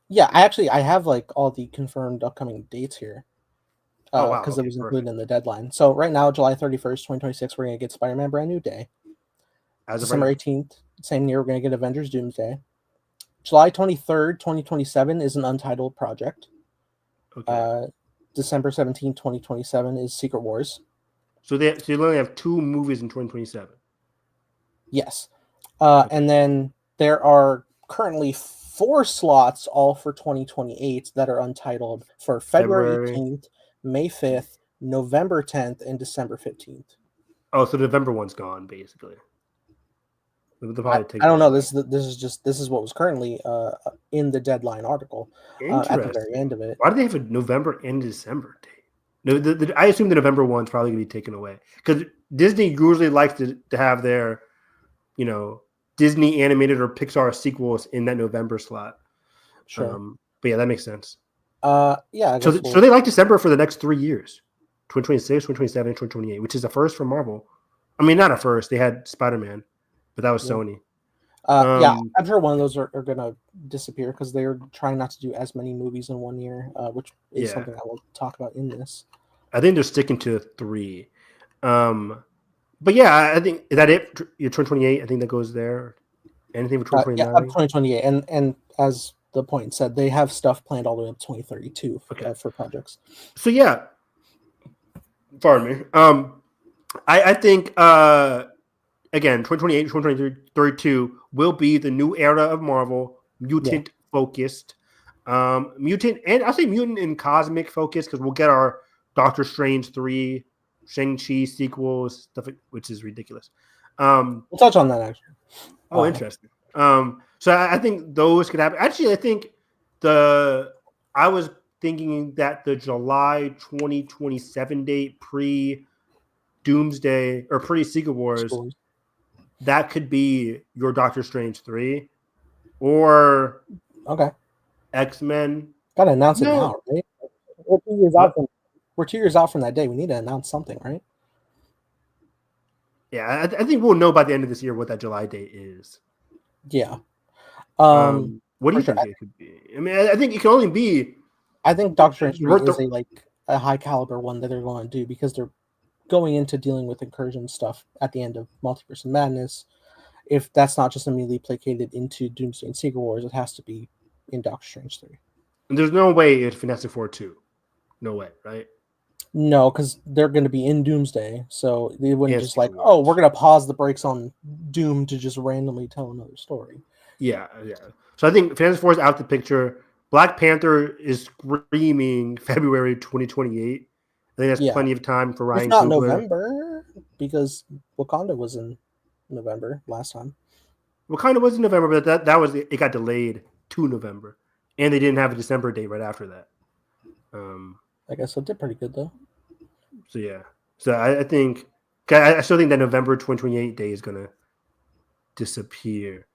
Yeah, I have like all the confirmed upcoming dates here. Because it was included in the deadline. So right now, July 31st, 2026, we're going to get Spider-Man Brand New Day. December 18th, same year, we're going to get Avengers Doomsday. July 23rd, 2027 is an untitled project. Okay. December 17th, 2027 is Secret Wars. So you only have 2 movies in 2027? Yes. And then there are currently 4 slots, all for 2028, that are untitled for February 18th, May 5th, November 10th, and December 15th. Oh, so the November one's gone, basically. I don't know. This is what was currently in the Deadline article at the very end of it. Why do they have a November and December date? No, I assume the November one's probably going to be taken away because Disney usually likes to have their, Disney animated or Pixar sequels in that November slot. Sure. But yeah, that makes sense. Yeah. So they like December for the next 3 years, 2026, 2027, 2028, which is the first for Marvel. I mean, not at first. They had Spider-Man, but that was Yeah. Sony. Yeah, I'm sure one of those are going to disappear because they're trying not to do as many movies in 1 year, which is something I will talk about in this. I think they're sticking to 3. But yeah, I think is that it? Your 2028. I think that goes there. Anything for 2029? Yeah, up 2028, and as the point said, they have stuff planned all the way up to 2032 for projects. So yeah, pardon me. I think again, 2028, 2032 will be the new era of Marvel, mutant focused. Mutant, and I'll say mutant and cosmic focused because we'll get our Doctor Strange 3, Shang-Chi sequels, stuff, which is ridiculous. We'll touch on that actually. Oh, interesting. So I think those could happen. Actually, I think I was thinking that the July 2027 date pre Doomsday or pre Secret Wars, that could be your Doctor Strange 3 or X-Men. Gotta announce it now, right? We're 2 years out from we're 2 years out from that day. We need to announce something, right? Yeah, I think we'll know by the end of this year what that July date is. Yeah. What do you think it could be? I mean, I think it can only be. I think Doctor Strange 3 is a high caliber one that they're going to do because they're going into dealing with incursion stuff at the end of Multiverse of Madness. If that's not just immediately placated into Doomsday and Secret Wars, it has to be in Doctor Strange 3. And there's no way it's Fantastic Four 2. No way, right? No, because they're going to be in Doomsday, so they wouldn't just like, oh, we're going to pause the brakes on Doom to just randomly tell another story. Yeah. So I think Fantastic Four is out the picture. Black Panther is screaming February 2028. I think that's plenty of time for Ryan Coogler. Not November, because Wakanda was in November last time. Wakanda was in November, but it got delayed to November, and they didn't have a December date right after that. I guess it did pretty good though. So yeah, I think I still think that November 2028 day is gonna disappear.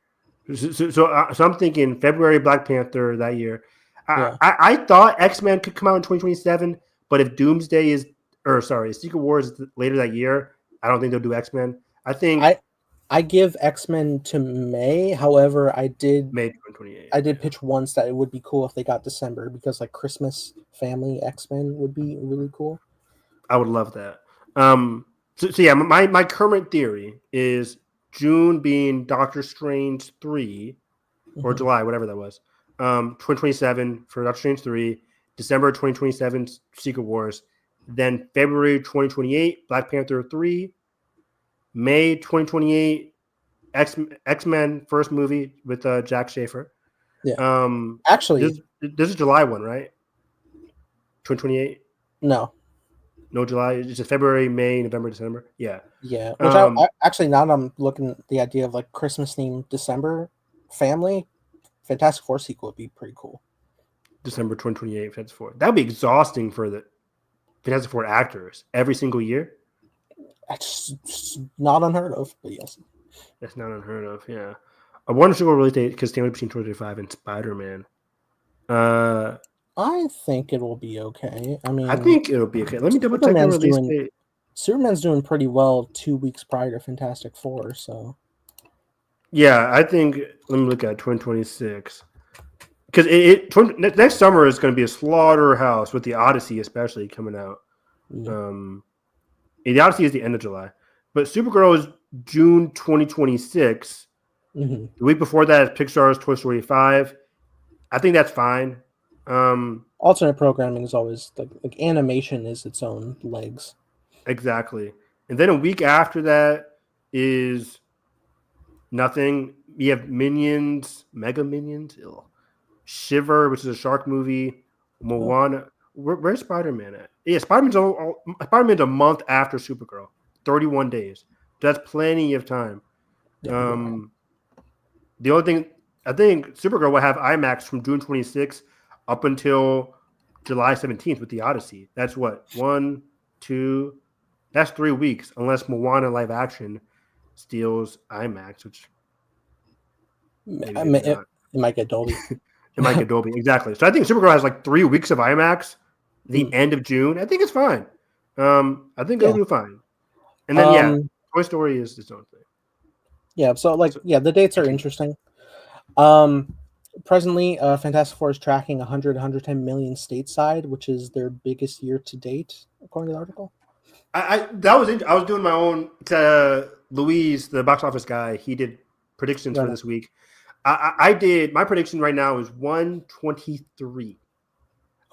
So I'm thinking February Black Panther that year. I thought X-Men could come out in 2027, but if Doomsday Secret Wars is later that year, I don't think they'll do X-Men. I think I give X-Men to May. However, I did May 2028. I did pitch once that it would be cool if they got December because like Christmas family X-Men would be really cool. I would love that. So yeah, my current theory is June being Doctor Strange 3 or July, whatever that was. 2027 for Doctor Strange 3, December 2027 Secret Wars, then February 2028 Black Panther 3, May 2028 X-Men first movie with Jack Schaefer. Yeah. Actually, this is July one, right? 2028. No, July. It's just February, May, November, December. Yeah. Yeah. Which I actually now that I'm looking at the idea of like Christmas themed December family, Fantastic Four sequel would be pretty cool. December 2028 Fantastic Four. That would be exhausting for the Fantastic Four actors every single year. That's not unheard of, but yes. That's not unheard of, yeah. I wonder if it will release date because Stanley between 2025 and Spider-Man. I think it will be okay. I think it'll be okay. Let me double check the release date. Superman's doing pretty well 2 weeks prior to Fantastic Four, so. Yeah, I think. Let me look at 2026 because next summer is going to be a slaughterhouse with the Odyssey, especially coming out. Yeah. The Odyssey is the end of July, but Supergirl is June 2026. Mm-hmm. The week before that is Pixar's Toy Story 5. I think that's fine. Alternate programming is always like animation is its own legs. Exactly. And then a week after that is nothing. You have Minions, Mega Minions, Shiver, which is a shark movie, Moana. Where's Spider-Man at? Yeah, Spider-Man's a month after Supergirl, 31 days. That's plenty of time. Yeah, the only thing, I think Supergirl will have IMAX from June 26th up until July 17th with the Odyssey. That's what? 1, 2, that's 3 weeks, unless Moana live action steals IMAX, which it might get Dolby. It might get Dolby, exactly. So I think Supergirl has like 3 weeks of IMAX the end of June. I think it's fine. I think it'll do fine. And then, Toy Story is its own thing. Yeah, so the dates are interesting. Presently, Fantastic Four is tracking 110 million stateside, which is their biggest year to date, according to the article. I was doing my own to Louise, the box office guy. He did predictions for this week. I did my prediction right now is 123.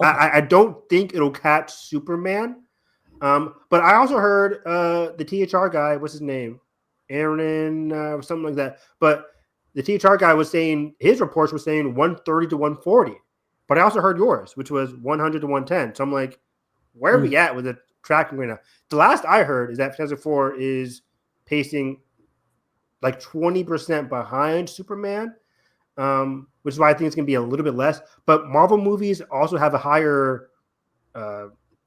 Okay. I don't think it'll catch Superman. But I also heard the THR guy, what's his name? Aaron, something like that. But the THR guy was saying his reports were saying 130 to 140. But I also heard yours, which was 100 to 110. So I'm like, where are we at with the tracking right now? The last I heard is that Fantastic Four is pacing like 20% behind Superman, which is why I think it's going to be a little bit less. But Marvel movies also have a higher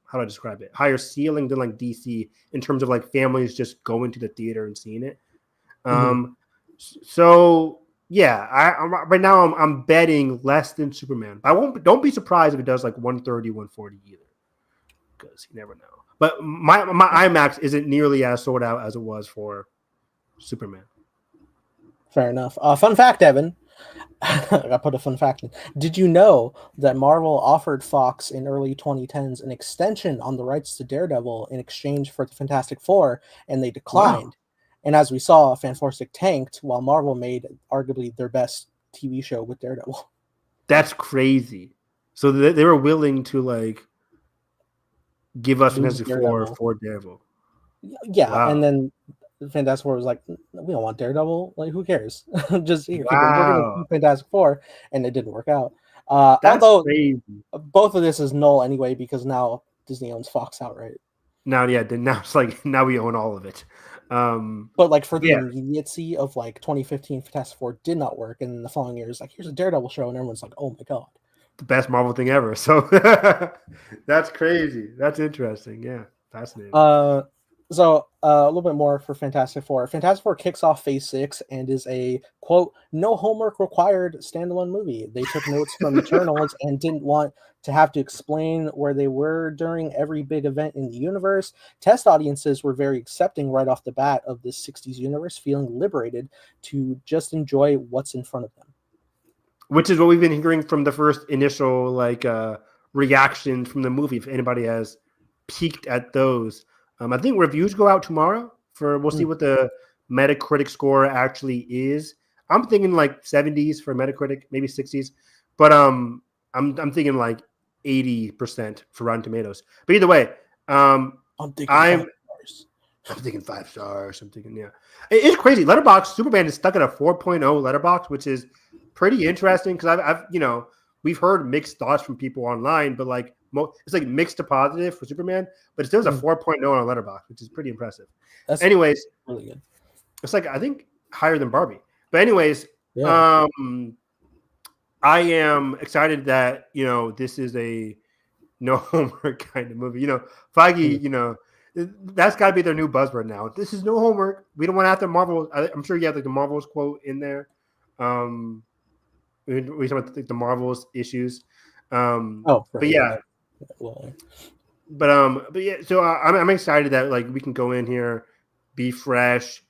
how do I describe it? Higher ceiling than like DC in terms of like families just going to the theater and seeing it. So yeah, right now I'm betting less than Superman. Don't be surprised if it does like 130, 140 either, because you never know. But my IMAX isn't nearly as sold out as it was for Superman. Fair enough. Fun fact, Evan. I put a fun fact in. Did you know that Marvel offered Fox in early 2010s an extension on the rights to Daredevil in exchange for the Fantastic Four, and they declined? Wow. And as we saw, Fanforstic tanked while Marvel made arguably their best TV show with Daredevil. That's crazy. So they were willing to like give us Fantastic Four for Daredevil. Yeah, wow. And then Fantastic Four was like, we don't want Daredevil. Like, who cares? Just here, we're going to keep Fantastic Four, and it didn't work out. Although crazy. Both of this is null anyway because now Disney owns Fox outright. Now it's like now we own all of it. But like for the immediacy of like 2015, Fantastic Four did not work, and the following years, like here's a Daredevil show, and everyone's like, oh my god, the best Marvel thing ever. So that's crazy. That's interesting. Yeah, fascinating. So a little bit more for Fantastic Four. Fantastic Four kicks off Phase 6 and is a, quote, no homework required standalone movie. They took notes from Eternals and didn't want to have to explain where they were during every big event in the universe. Test audiences were very accepting right off the bat of this 60s universe, feeling liberated to just enjoy what's in front of them. Which is what we've been hearing from the first initial reaction from the movie, if anybody has peeked at those. I think reviews go out tomorrow we'll see what the Metacritic score actually is. I'm thinking like 70s for Metacritic, maybe 60s, but I'm thinking like 80% for Rotten Tomatoes. But either way, I'm thinking 5 stars. I'm thinking, yeah, it's crazy. Letterboxd Superman is stuck at a 4.0 Letterboxd, which is pretty interesting because I've we've heard mixed thoughts from people online, but like it's like mixed to positive for Superman, but it still has a 4.0 on Letterboxd, which is pretty impressive. Anyways, really good. It's like I think higher than Barbie. But anyways, I am excited that this is a no homework kind of movie. Feige, that's got to be their new buzzword now. This is no homework. We don't want to have the Marvel. I'm sure you have like the Marvels quote in there. We talk about the Marvels issues. But yeah. But yeah, so I'm excited that like we can go in here, be fresh,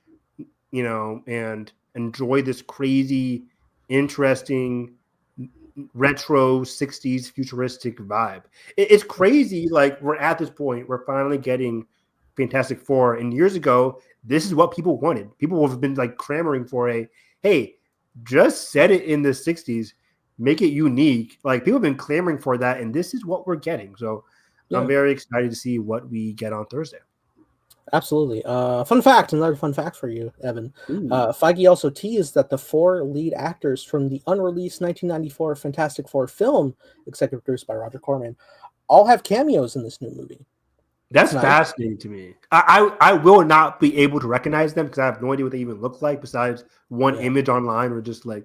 and enjoy this crazy, interesting, retro 60s futuristic vibe. It's crazy. Like we're at this point, we're finally getting Fantastic Four. And years ago, this is what people wanted. People have been like clamoring for hey, just set it in the 60s. Make it unique. Like people have been clamoring for that, and this is what we're getting. So I'm very excited to see what we get on Thursday. Absolutely. Another fun fact for you, Evan. Feige also teased that the 4 lead actors from the unreleased 1994 Fantastic Four film, executive produced by Roger Corman, all have cameos in this new movie. That's fascinating to me. I will not be able to recognize them because I have no idea what they even look like besides one image online or just like.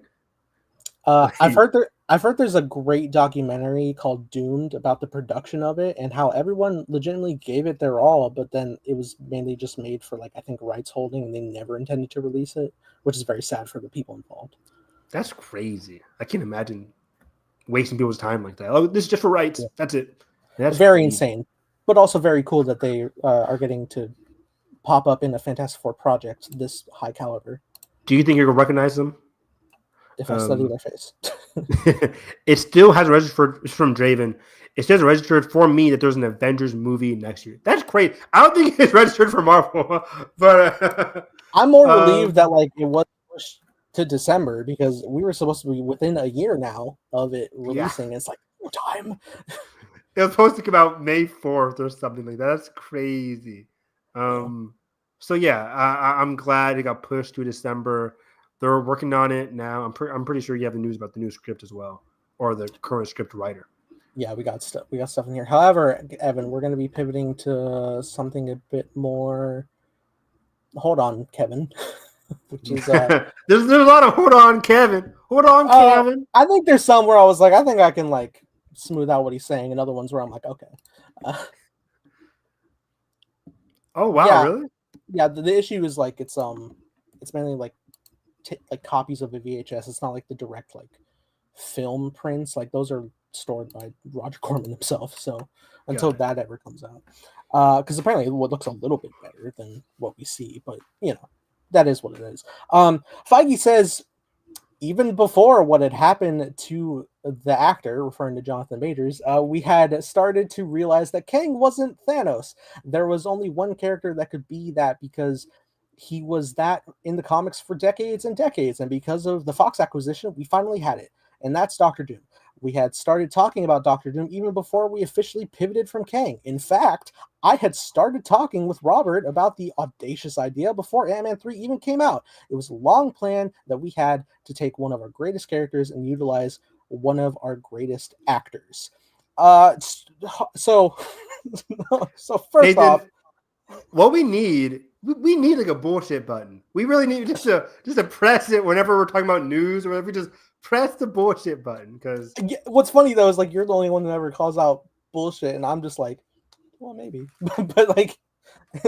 I've heard there's a great documentary called Doomed about the production of it and how everyone legitimately gave it their all, but then it was mainly just made for like I think rights holding, and they never intended to release it, which is very sad for the people involved. That's crazy. I can't imagine wasting people's time like that. Oh, this is just for rights. Yeah. That's it. That's very insane, but also very cool that they are getting to pop up in a Fantastic Four project this high caliber. Do you think you're gonna recognize them? If I study their face. It still has registered. It's from Draven. It says registered for me that there's an Avengers movie next year. That's great. I don't think it's registered for Marvel, but I'm more relieved that like it was pushed to December because we were supposed to be within a year now of it releasing. Yeah. It's like no time. It was supposed to come out May 4th or something like that. That's crazy. So yeah, I'm glad it got pushed to December. They're working on it now. I'm pretty sure you have the news about the new script as well, or the current script writer. Yeah, we got stuff in here. However, Evan, we're going to be pivoting to something a bit more. Hold on, Kevin. Which is there's a lot of hold on, Kevin. Hold on, Kevin. I think there's some where I was like, I think I can like smooth out what he's saying, and other ones where I'm like, okay. Oh wow, yeah. Really? Yeah. The issue is like it's mainly like like copies of the VHS. It's not like the direct like film prints. Like those are stored by Roger Corman himself. So until that ever comes out, because apparently it looks a little bit better than what we see, but you know, that is what it is. Feige says even before what had happened to the actor, referring to Jonathan Majors, we had started to realize that Kang wasn't Thanos. There was only one character that could be that because he was that in the comics for decades and decades. And because of the Fox acquisition, we finally had it. And that's Doctor Doom. We had started talking about Doctor Doom even before we officially pivoted from Kang. In fact, I had started talking with Robert about the audacious idea before Ant-Man 3 even came out. It was a long plan that we had to take one of our greatest characters and utilize one of our greatest actors. So first Nathan, off, what we need like a bullshit button. We really need just to press it whenever we're talking about news or whatever. We just press the bullshit button. Because what's funny though is like you're the only one that ever calls out bullshit, and I'm just like, well, maybe. But like,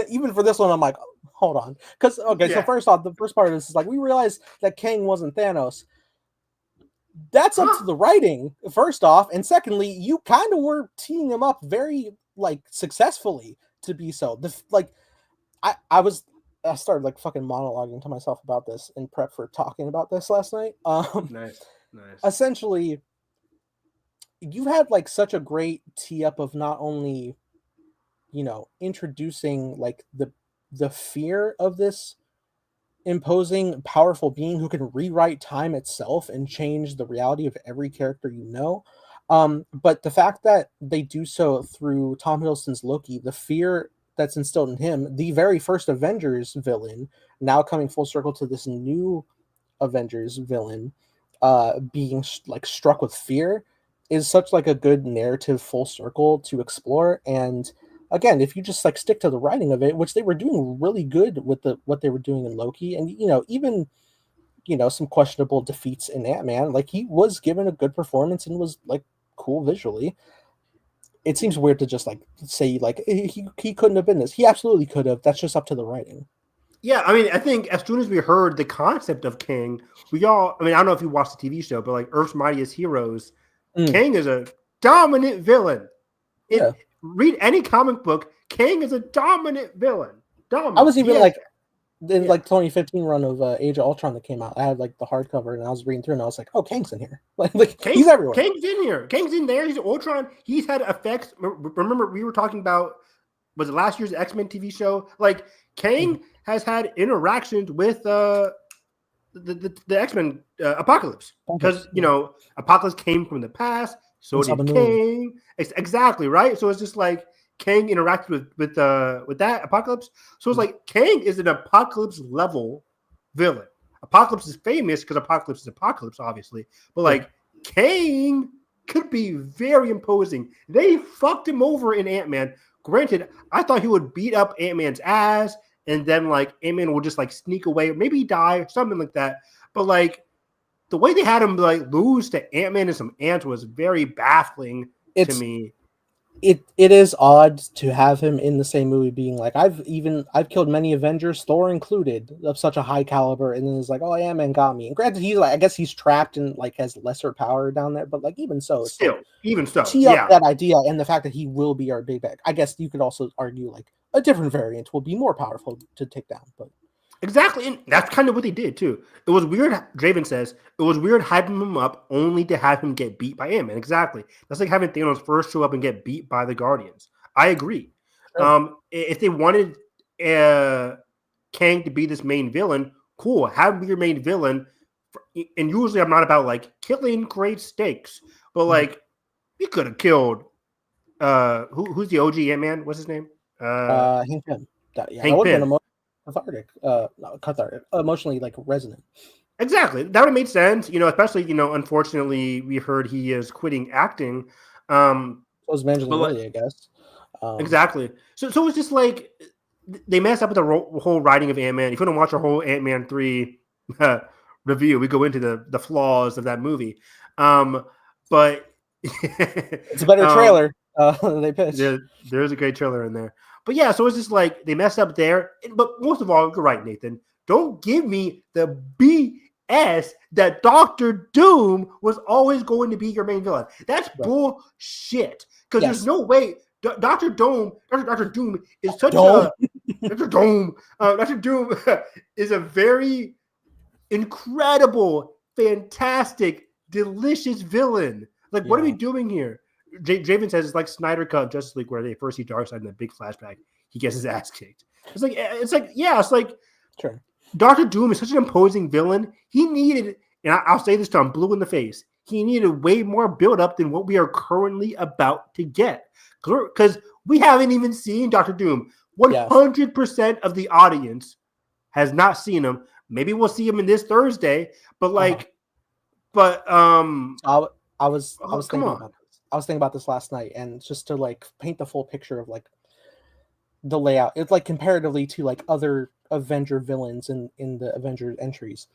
even for this one, I'm like, hold on, because So first off, the first part of this is like we realized that Kang wasn't Thanos. That's up to the writing, first off, and secondly, you kind of were teeing him up very like successfully to be so. I started like fucking monologuing to myself about this in prep for talking about this last night. Nice. Essentially, you had like such a great tee up of not only, you know, introducing like the fear of this imposing powerful being who can rewrite time itself and change the reality of every character you know. But the fact that they do so through Tom Hiddleston's Loki, the fear that's instilled in him, the very first Avengers villain, now coming full circle to this new Avengers villain, being like struck with fear, is such like a good narrative full circle to explore. And again, if you just like stick to the writing of it, which they were doing really good with what they were doing in Loki, and you know, even some questionable defeats in Ant-Man, like he was given a good performance and was like cool visually. It seems weird to just like say like he couldn't have been this. He absolutely could have. That's just up to the writing. Yeah, I mean, I think as soon as we heard the concept of Kang, I don't know if you watched the TV show, but like Earth's Mightiest Heroes, Kang is a dominant villain. Read any comic book, Kang is a dominant villain. I was even like in like 2015 run of Age of Ultron that came out. I had like the hardcover and I was reading through and I was like, oh, Kang's in here. Like he's everywhere. Kang's in here. Kang's in there. He's Ultron. He's had effects. Remember we were talking about, was it last year's X-Men TV show? Like Kang has had interactions with the X-Men Apocalypse, because Apocalypse came from the past, so did Kang. Exactly, right? So it's just like Kang interacted with that Apocalypse. So it's like Kang is an Apocalypse level villain. Apocalypse is famous because Apocalypse is Apocalypse, obviously, but like Kang could be very imposing. They fucked him over in Ant-Man. Granted, I thought he would beat up Ant-Man's ass, and then like Ant-Man would just like sneak away, or maybe die, or something like that. But like the way they had him like lose to Ant-Man and some ants was very baffling to me. It is odd to have him in the same movie being like, I've killed many Avengers, Thor included, of such a high caliber, and then it's like, oh, Ant-Man got me. And granted, he's like, I guess he's trapped and like has lesser power down there, but like even so, still, even so, tee up that idea and the fact that he will be our big bad. I guess you could also argue like, a different variant will be more powerful to take down. But exactly, and that's kind of what they did too. It was weird. Draven says it was weird hyping him up only to have him get beat by Ant-Man. Exactly, that's like having Thanos first show up and get beat by the Guardians. I agree. sure. If they wanted Kang to be this main villain, cool. Have him be your main villain. And usually, I'm not about like killing great stakes, but like you could have killed who's the OG Ant-Man? What's his name? Hank Pym. Yeah, Hank that would have Pym. been cathartic, emotionally like resonant. Exactly. That would have made sense, especially, unfortunately, we heard he is quitting acting. So was Evangeline But Lilly, I guess. exactly. So it's just like they messed up with the whole writing of Ant-Man. If you want to watch our whole Ant-Man 3 review, we go into the flaws of that movie. But it's a better trailer they pitched. There's a great trailer in there. But yeah, so it's just like they messed up there. But most of all, you're right, Nathan. Don't give me the BS that Doctor Doom was always going to be your main villain. That's bullshit. Because there's no way Doctor Doom is such a Doctor Doom. Doctor Doom is a very incredible, fantastic, delicious villain. Like, what are we doing here? Draven says it's like Snyder Cut Justice League, where they first see Darkseid in a big flashback. He gets his ass kicked. It's like sure. Doctor Doom is such an imposing villain. He needed, and I'll say this to him, blue in the face. He needed way more build up than what we are currently about to get, because we haven't even seen Doctor Doom. 100% of the audience has not seen him. Maybe we'll see him in this Thursday, but I was thinking about this. I was thinking about this last night, and just to like paint the full picture of like the layout, it's like comparatively to like other Avenger villains in the Avengers entries.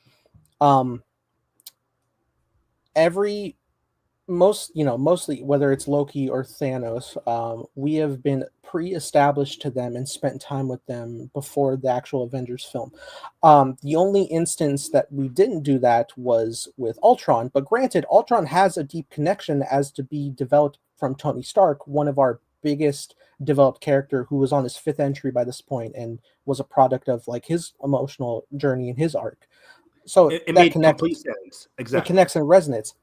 Mostly whether it's Loki or Thanos, we have been pre-established to them and spent time with them before the actual Avengers film. The only instance that we didn't do that was with Ultron, but granted, Ultron has a deep connection as to be developed from Tony Stark, one of our biggest developed character who was on his 5th entry by this point and was a product of like his emotional journey and his arc. So it made complete sense. Exactly. It connects and resonates.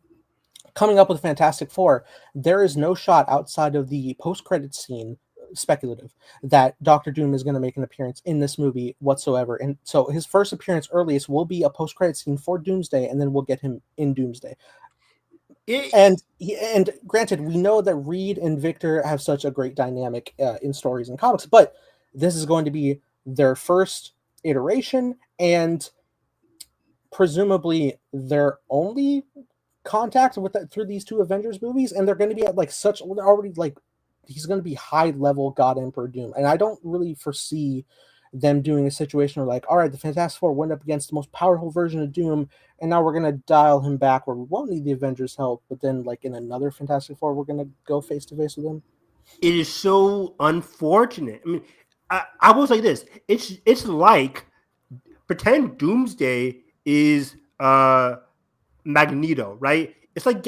Coming up with Fantastic Four, there is no shot outside of the post-credit scene, speculative, that Doctor Doom is going to make an appearance in this movie whatsoever. And so his first appearance earliest will be a post-credit scene for Doomsday, and then we'll get him in Doomsday. And granted, we know that Reed and Victor have such a great dynamic in stories and comics, but this is going to be their first iteration and presumably their only contact with that through these 2 Avengers movies, and they're going to be at like such already like he's going to be high level God Emperor Doom, and I don't really foresee them doing a situation where like, all right, the Fantastic Four went up against the most powerful version of Doom, and now we're going to dial him back where we won't need the Avengers help, but then like in another Fantastic Four we're going to go face to face with him. It is so unfortunate. I mean, I will say this: it's like pretend Doomsday is Magneto, right? It's like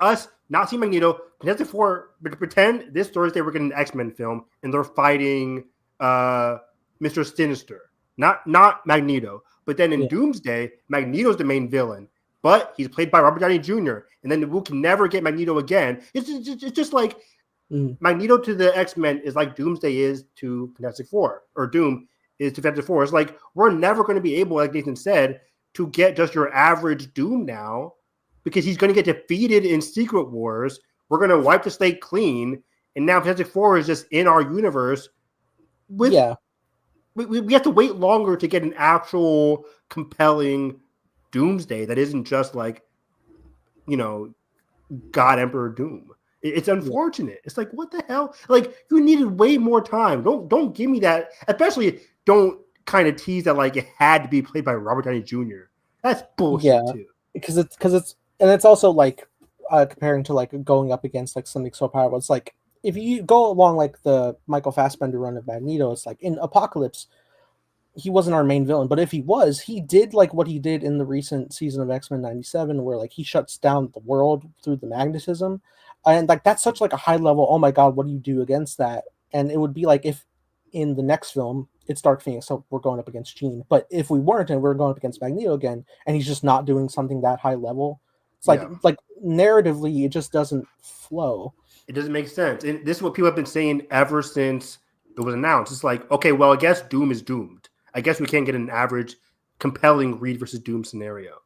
us not seeing Magneto. Fantastic Four, pretend this Thursday we're getting an X-Men film and they're fighting Mr. Sinister, not Magneto. But then in Doomsday, Magneto's the main villain, but he's played by Robert Downey Jr. And then we can never get Magneto again. It's just like Magneto to the X-Men is like Doomsday is to Fantastic Four, or Doom is to Fantastic Four. It's like we're never going to be able, like Nathan said, to get just your average Doom now, because he's going to get defeated in Secret Wars. We're going to wipe the slate clean, and now Fantastic Four is just in our universe. We have to wait longer to get an actual compelling Doomsday that isn't just like, God Emperor Doom. It's unfortunate. It's like, what the hell? Like, you needed way more time. Don't give me that. Especially don't kind of tease that like it had to be played by Robert Downey Jr. That's bullshit too. Because it's also like comparing to like going up against like something so powerful. It's like if you go along like the Michael Fassbender run of Magneto, it's like in Apocalypse, he wasn't our main villain, but if he was, he did like what he did in the recent season of X-Men 97, where like he shuts down the world through the magnetism, and like that's such like a high level. Oh my god, what do you do against that? And it would be like if in the next film, it's Dark Phoenix, so we're going up against Jean. But if we weren't, and we're going up against Magneto again, and he's just not doing something that high level, it's like narratively, it just doesn't flow. It doesn't make sense. And this is what people have been saying ever since it was announced. It's like, okay, well, I guess Doom is doomed. I guess we can't get an average, compelling Reed versus Doom scenario.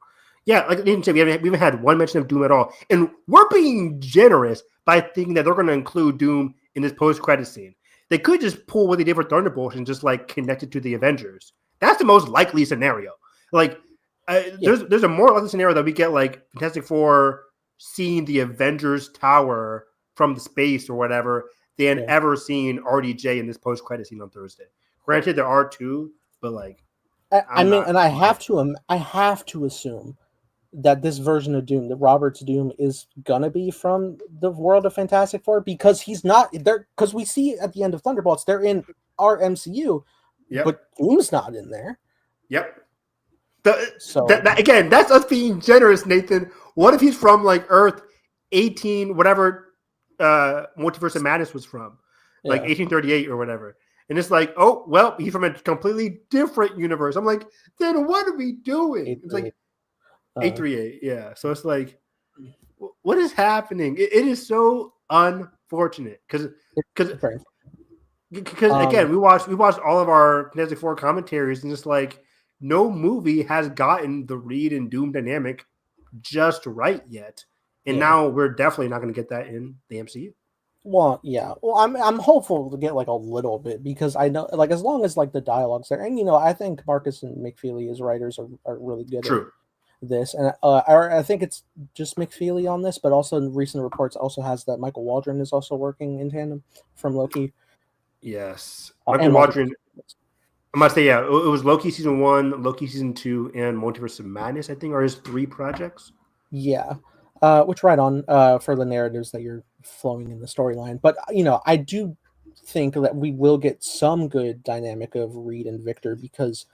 Yeah, like Nathan said, we haven't had one mention of Doom at all. And we're being generous by thinking that they're going to include Doom in this post-credit scene. They could just pull what they did for Thunderbolt and just like connect it to the Avengers. That's the most likely scenario. Like, there's a more likely scenario that we get like Fantastic Four seeing the Avengers Tower from the space or whatever than ever seeing RDJ in this post-credit scene on Thursday. Granted, there are two, but like, I have to assume that this version of Doom, that Robert's Doom, is gonna be from the world of Fantastic Four, because he's not there. Because we see at the end of Thunderbolts, they're in our MCU, but Doom's not in there. Yep. Again, that's us being generous, Nathan. What if he's from like Earth 18, whatever Multiverse of Madness was from, like 1838 or whatever? And it's like, oh, well, he's from a completely different universe. I'm like, then what are we doing? It's like 838, yeah. So it's like, what is happening? It is so unfortunate because again, we watched all of our Fantastic Four commentaries, and it's like no movie has gotten the Reed and Doom dynamic just right yet, and now we're definitely not going to get that in the MCU. Well, yeah. Well, I'm hopeful to get like a little bit, because I know, like, as long as like the dialogue's there, and I think Marcus and McFeely as writers are really good. True. At this, and I think it's just McFeely on this, but also in recent reports also has that Michael Waldron is also working in tandem from Loki. Yes, Michael Waldron. I must say, it was Loki season 1, Loki season 2, and Multiverse of Madness, I think, are his 3 projects. Yeah, which right on for the narratives that you're flowing in the storyline. But I do think that we will get some good dynamic of Reed and Victor, because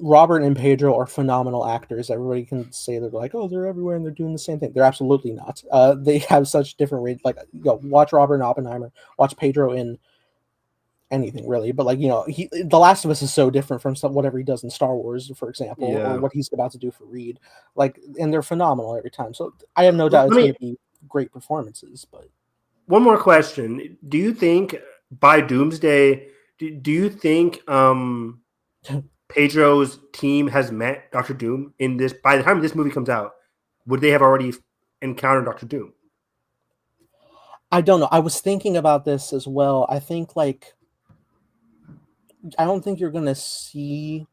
Robert and Pedro are phenomenal actors. Everybody can say they're like, oh, they're everywhere and they're doing the same thing. They're absolutely not. They have such different rates. Like, watch Robert in Oppenheimer, watch Pedro in anything really. But like, The Last of Us is so different from whatever he does in Star Wars, for example, or what he's about to do for Reed. Like, and they're phenomenal every time. So I have no doubt it's going to be great performances. But one more question: do you think by Doomsday, do you think Pedro's team has met Dr. Doom in this? By the time this movie comes out, would they have already encountered Dr. Doom? I don't know. I was thinking about this as well. I think I don't think you're gonna see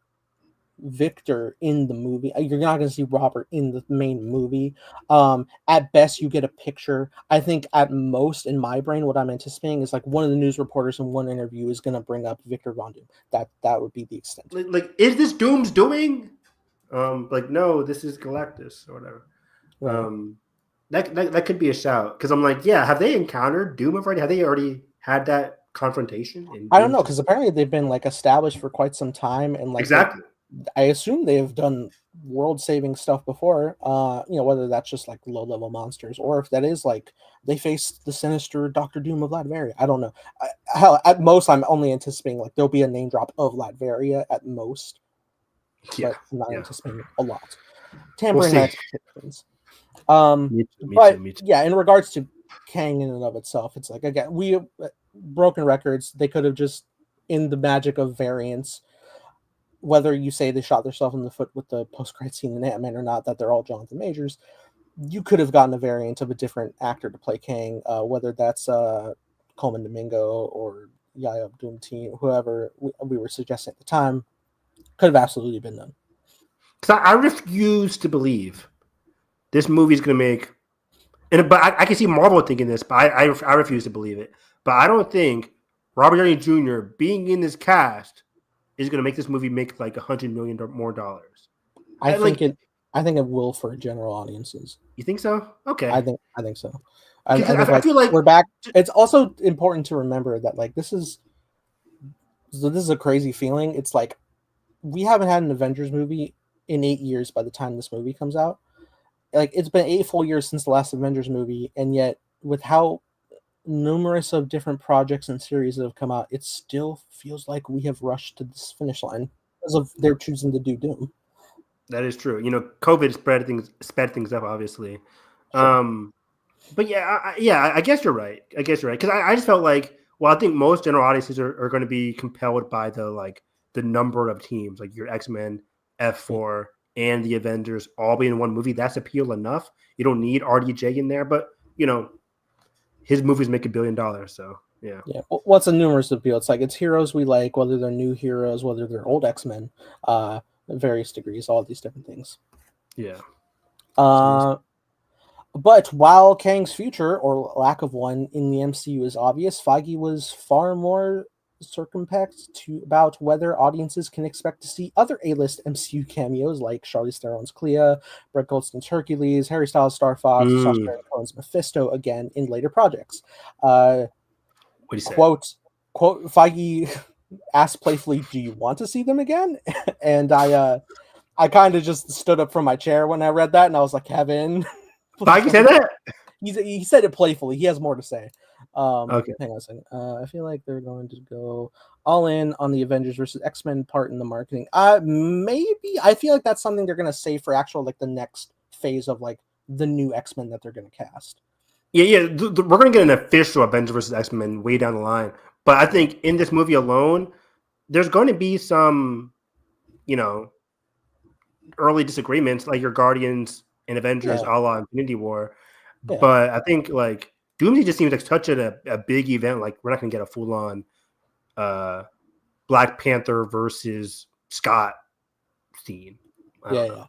Victor in the movie. You're not gonna see Robert in the main movie. At best, you get a picture. I think at most, in my brain, what I'm anticipating is like one of the news reporters in one interview is gonna bring up Victor Von Doom. That would be the extent. Like, is this Doom's doing? Like, no, this is Galactus or whatever. Right. That could be a shout, because I'm like, have they encountered Doom already? Have they already had that confrontation? I don't know, because apparently they've been like established for quite some time, and like exactly. I assume they have done world-saving stuff before. Whether that's just like low-level monsters, or if that is like they faced the sinister Dr. Doom of Latveria. I don't know. Hell, at most, I'm only anticipating like there'll be a name drop of Latveria at most. But I'm not anticipating a lot. Tampering my expectations. Me too. Yeah, in regards to Kang in and of itself, it's like, again, we have broken records. They could have just, in the magic of variants, whether you say they shot themselves in the foot with the post-credit scene in Ant-Man or not, that they're all Jonathan Majors, you could have gotten a variant of a different actor to play Kang, whether that's Coleman Domingo or Yahya Abdul-Mateen, whoever we were suggesting at the time, could have absolutely been done. Because I refuse to believe this movie is going to make, but I can see Marvel thinking this, but I refuse to believe it. But I don't think Robert Downey Jr. being in this cast is going to make this movie make like $100 million more dollars. I think it will for general audiences. You think so? Okay. I think so. I feel like we're back. It's also important to remember that like this is a crazy feeling. It's like we haven't had an Avengers movie in 8 years by the time this movie comes out. Like, it's been 8 full years since the last Avengers movie, and yet with how numerous of different projects and series that have come out, it still feels like we have rushed to this finish line because of their choosing to do Doom. That is true. COVID sped things up, obviously. Sure. But yeah, I guess you're right. Because I just felt like, well, I think most general audiences are going to be compelled by the number of teams, like your X-Men, F4, and the Avengers all being in one movie. That's appeal enough. You don't need RDJ in there, but his movies make $1 billion, so yeah. Yeah. What's a numerous appeal? It's like it's heroes we like, whether they're new heroes, whether they're old X-Men, various degrees, all these different things. Yeah. But while Kang's future, or lack of one, in the MCU is obvious, Feige was far more circumspect about whether audiences can expect to see other A-list MCU cameos like Charlize Theron's Clea, Brett Goldstein's Hercules, Harry Styles' Star Fox, Sacha Baron Cohen's Mephisto again in later projects. What do you say? Quote, Feige asked playfully, "Do you want to see them again?" And I kind of just stood up from my chair when I read that, and I was like, Kevin... Feige said that? He said it playfully. He has more to say. Okay. Hang on a second. I feel like they're going to go all in on the Avengers versus X-Men part in the marketing. Maybe. I feel like that's something they're going to save for actual the next phase of the new X-Men that they're going to cast. Yeah. We're going to get an official Avengers versus X-Men way down the line. But I think in this movie alone, there's going to be some, early disagreements, like your Guardians and Avengers a la Infinity War. Yeah. But I think Doomsday just seems like such a big event. Like we're not going to get a full on Black Panther versus Scott scene. Yeah.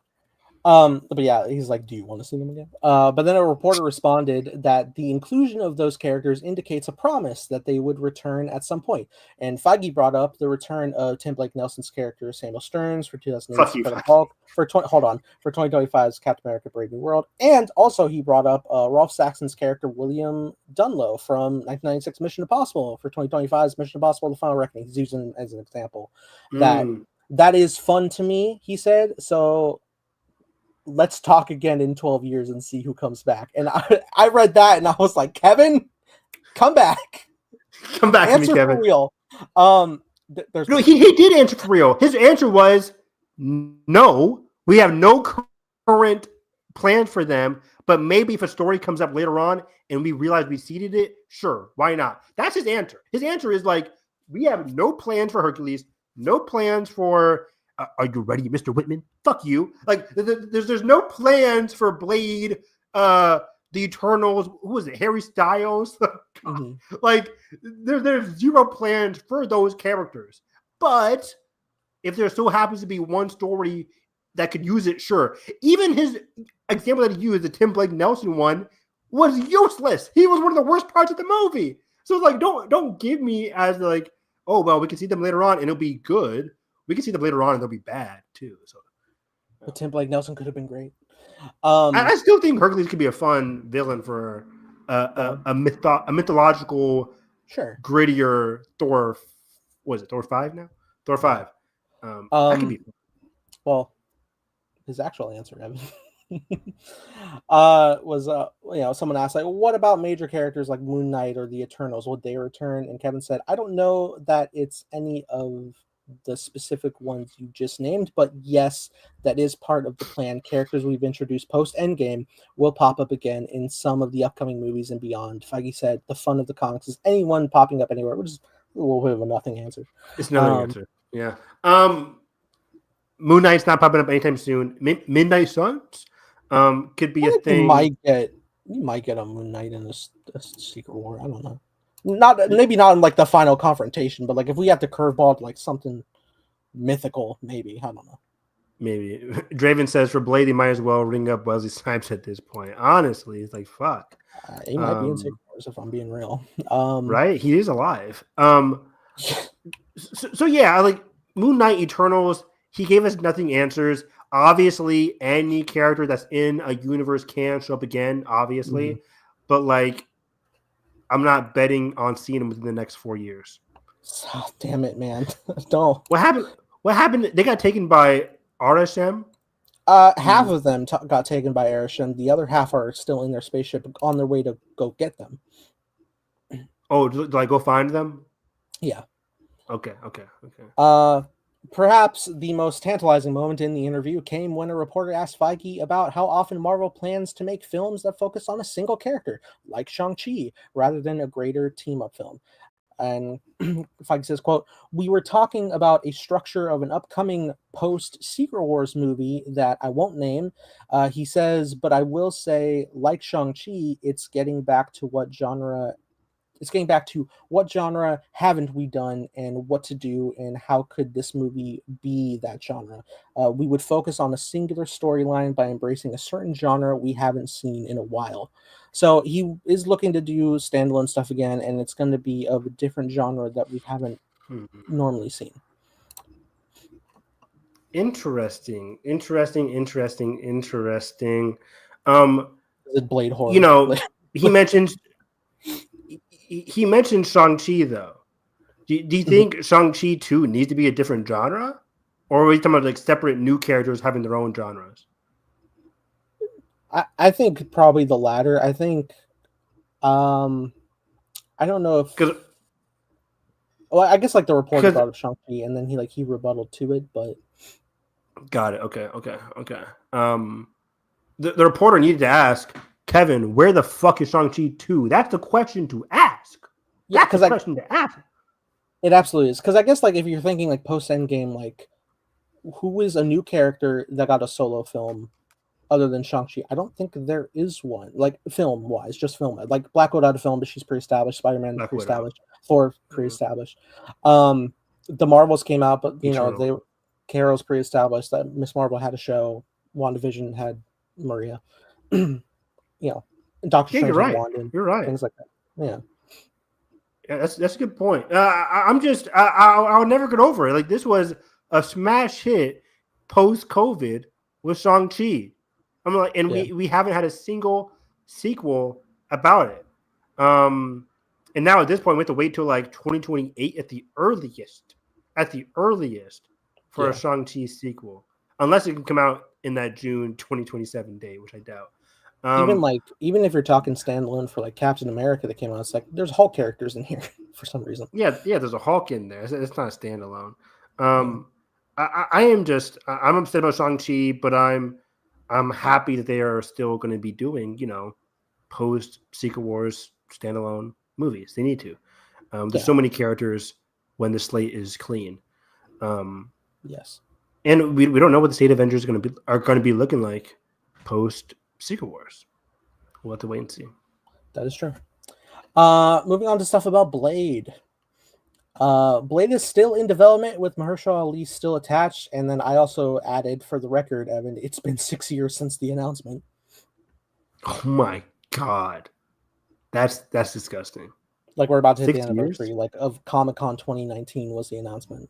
But yeah, he's like, "Do you want to see them again?" But then a reporter responded that the inclusion of those characters indicates a promise that they would return at some point. And Feige brought up the return of Tim Blake Nelson's character Samuel Stearns for 2008's Incredible Hulk, for 2025's Captain America: Brave New World, and also he brought up Rolf Saxon's character William Dunlow from 1996 Mission Impossible for 2025's Mission Impossible: The Final Reckoning. He's using as an example. That is fun to me, he said. So let's talk again in 12 years and see who comes back. And I read that and I was like, Kevin, come back. Come back answer to me, Kevin. For real. No, he did answer for real. His answer was, no, we have no current plans for them, but maybe if a story comes up later on and we realize we seeded it, sure, why not? That's his answer. His answer is we have no plans for Hercules, no plans for... are you ready, Mr. Whitman? Fuck you. There's no plans for Blade, the Eternals. Who was it? Harry Styles. There's zero plans for those characters. But if there still happens to be one story that could use it, sure. Even his example that he used, the Tim Blake Nelson one, was useless. He was one of the worst parts of the movie. So don't give me as oh well, we can see them later on and it'll be good. We can see them later on and they'll be bad too. So, but Tim Blake Nelson could have been great. I still think Hercules could be a fun villain for a mythological, sure, grittier Thor. Was it Thor 5 now? Thor 5. That could be fun. Well, his actual answer, Evan, was someone asked what about major characters like Moon Knight or the Eternals? Would they return? And Kevin said, I don't know that it's any of the specific ones you just named, but yes, that is part of the plan. Characters we've introduced post Endgame will pop up again in some of the upcoming movies and beyond. Feige said the fun of the comics is anyone popping up anywhere, which is a little bit of a nothing answer. It's nothing answer. Yeah. Moon Knight's not popping up anytime soon. Midnight Suns could be a thing. You might get a Moon Knight in this Secret War. I don't know. Maybe not in the final confrontation, but if we have to curveball something mythical, maybe. I don't know. Maybe. Draven says for Blade, he might as well ring up Wesley Snipes at this point. Honestly, it's fuck. He might be in Secret Wars if I'm being real. Right? He is alive. So yeah, Moon Knight Eternals, he gave us nothing answers. Obviously, any character that's in a universe can show up again, obviously. But I'm not betting on seeing him within the next 4 years. Oh, damn it, man. Don't. What happened? They got taken by RSM? Half of them got taken by RSM. The other half are still in their spaceship on their way to go get them. Oh, do I go find them? Yeah. Okay. Perhaps the most tantalizing moment in the interview came when a reporter asked Feige about how often Marvel plans to make films that focus on a single character, like Shang-Chi, rather than a greater team-up film. And Feige says, quote, "We were talking about a structure of an upcoming post-Secret Wars movie that I won't name." He says, "But I will say, like Shang-Chi, it's getting back to what genre haven't we done and what to do and how could this movie be that genre. We would focus on a singular storyline by embracing a certain genre we haven't seen in a while." So he is looking to do standalone stuff again, and it's going to be of a different genre that we haven't normally seen. Interesting. Is it Blade horror? You know, he mentioned Shang-Chi though. Do you think Shang-Chi 2 needs to be a different genre? Or are we talking about like separate new characters having their own genres? I think probably the latter. I think I don't know if, Because well, I guess like the reporter brought up Shang-Chi and then he rebutted to it, but got it. Okay. The reporter needed to ask Kevin, where the fuck is Shang-Chi 2? That's the question to ask. Yeah, that's the question to ask. It absolutely is. Because I guess like if you're thinking like post Endgame, like who is a new character that got a solo film other than Shang-Chi? I don't think there is one. Like film wise, just film. Like Black Widow had a film, but she's pre-established. Spider-Man pre-established. Thor pre-established. The Marvels came out, but you know Carol's pre-established. That Miss Marvel had a show. WandaVision had Maria. You know, Doctor Strange had Wanda. You're right. Things like that. Yeah. Yeah, that's a good point. I'll never get over it. Like this was a smash hit post COVID with Shang-Chi. I'm like, and we haven't had a single sequel about it. And now at this point, we have to wait till like 2028 at the earliest for a Shang-Chi sequel, unless it can come out in that June 2027 date, which I doubt. Even if you're talking standalone for like Captain America that came out, it's like there's Hulk characters in here for some reason. Yeah, there's a Hulk in there. It's not a standalone. I'm upset about Shang-Chi, but I'm happy that they are still going to be doing, post Secret Wars standalone movies. They need to. There's so many characters when the slate is clean. Yes. And we don't know what the state Avengers are going to be looking like post Secret Wars. We'll have to wait and see. That is true. Moving on to stuff about Blade. Blade is still in development with Mahershala Ali still attached, and then I also added, for the record, Evan, it's been 6 years since the announcement. Oh my god, that's disgusting. Like we're about to hit the anniversary, like of Comic-Con 2019 was the announcement.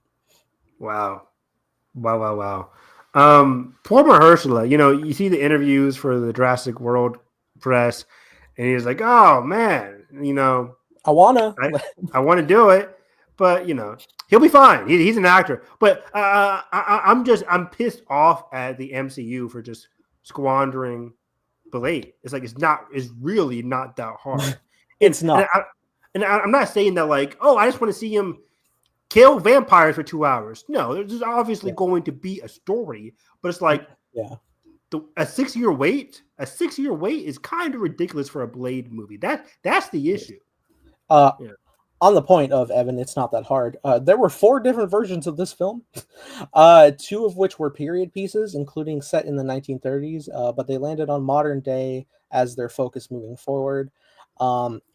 Wow. Poor Mahershala, you see the interviews for the Jurassic World press, and he's like, "Oh man, I wanna do it." But he'll be fine. He's an actor. But I'm pissed off at the MCU for just squandering Blade. It's like it's really not that hard. It's not. And I'm not saying that like, oh, I just want to see him kill vampires for 2 hours. No, there's obviously going to be a story, but it's like, a 6 year wait. A 6 year wait is kind of ridiculous for a Blade movie. That's the issue. On the point of Evan, it's not that hard. There were 4 different versions of this film, 2 of which were period pieces, including set in the 1930s, but they landed on modern day as their focus moving forward.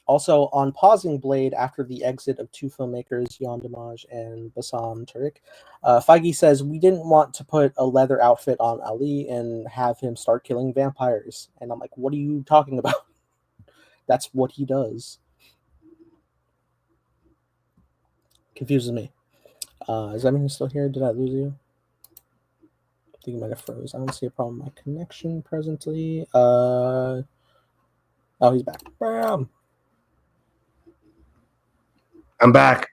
Also, on pausing Blade after the exit of 2 filmmakers, Jan Damage and Bassam Tariq, Feige says, "We didn't want to put a leather outfit on Ali and have him start killing vampires." And I'm like, what are you talking about? That's what he does. Confuses me. Is everything still here? Did I lose you? I think you might have froze. I don't see a problem with my connection presently. Oh, he's back. Bam. I'm back.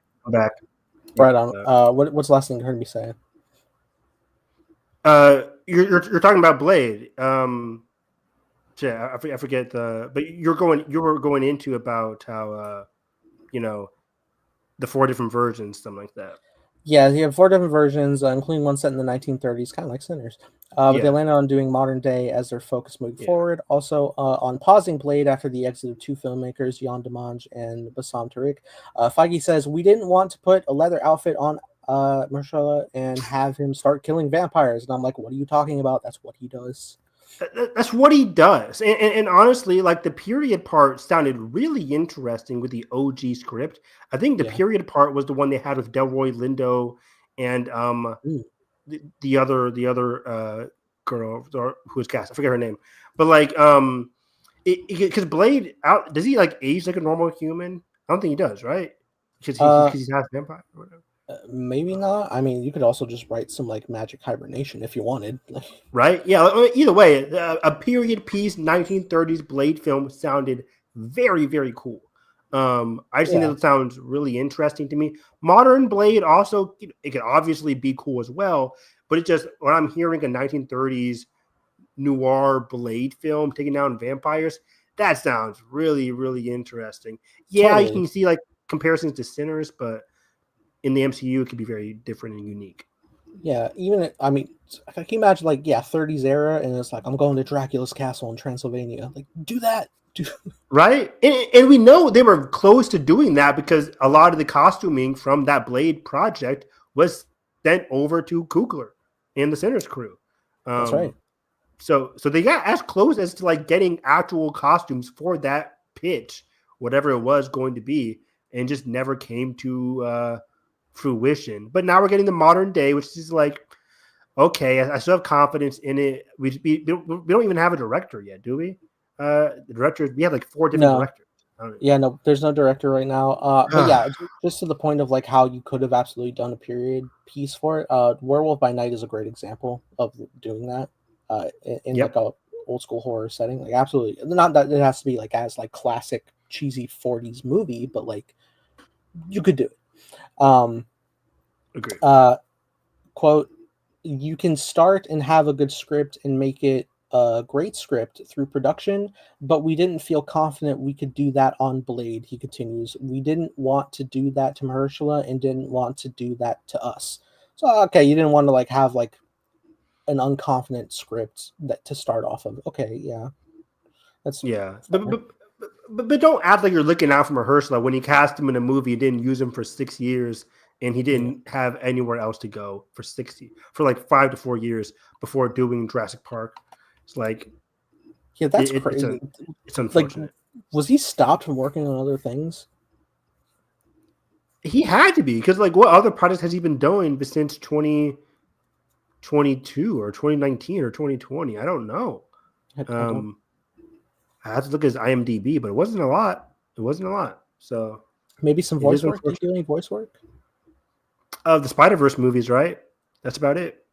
Right on. What's the last thing you heard me say? You're talking about Blade. I forget but you were going into about how the 4 different versions, something like that. Yeah, you have 4 different versions, including one set in the 1930s, kind of like Sinners. But they landed on doing modern day as their focus moving forward. Also, on pausing Blade after the exit of 2 filmmakers, Jan Dimanche and Bassam Tariq. Feige says, "We didn't want to put a leather outfit on Mahershala and have him start killing vampires." And I'm like, what are you talking about? That's what he does. That's what he does. And honestly, like the period part sounded really interesting with the OG script. I think the period part was the one they had with Delroy Lindo and the other girl who was cast. I forget her name. But like because Blade out, does he like age like a normal human? I don't think he does, right? Because he's half vampire or whatever. Maybe not. I mean, you could also just write some like magic hibernation if you wanted. Right? Yeah. Either way, a period piece 1930s Blade film sounded very, very cool. I just think that sounds really interesting to me. Modern Blade also, it could obviously be cool as well, but it's just when I'm hearing a 1930s noir Blade film taking down vampires, that sounds really, really interesting. Yeah, totally. You can see like comparisons to Sinners, but in the MCU, it could be very different and unique. Yeah, even I mean, can you imagine like 30s era, and it's like I'm going to Dracula's castle in Transylvania. Like, do that, right? And we know they were close to doing that because a lot of the costuming from that Blade project was sent over to Coogler and the Sinners crew. That's right. So they got as close as to like getting actual costumes for that pitch, whatever it was going to be, and just never came to fruition. But now we're getting the modern day, which is like, okay, I still have confidence in it. We don't even have a director yet, do we? The director, we have like 4 different directors. Yeah, no, there's no director right now. But yeah, just to the point of like how you could have absolutely done a period piece for it. Werewolf by Night is a great example of doing that in like a old school horror setting. Like absolutely, not that it has to be like as like classic cheesy 40s movie, but like you could do it. Agreed. Quote, "You can start and have a good script and make it a great script through production, but we didn't feel confident we could do that on Blade," he continues. "We didn't want to do that to Mahershala and didn't want to do that to us." So, okay, you didn't want to like have like an unconfident script that to start off of. Okay, yeah. That's But don't act like you're looking out for Mahershala when you cast him in a movie, you didn't use him for 6 years, and he didn't have anywhere else to go for 5 to 4 years before doing Jurassic Park. It's like, that's crazy. It's unfortunate. Like, was he stopped from working on other things? He had to be, because like what other projects has he been doing since 2022 or 2019 or 2020? I don't know. I have to look at his IMDb, but it wasn't a lot. So maybe some voice work. Did you do any voice work? The Spider-Verse movies, right? That's about it.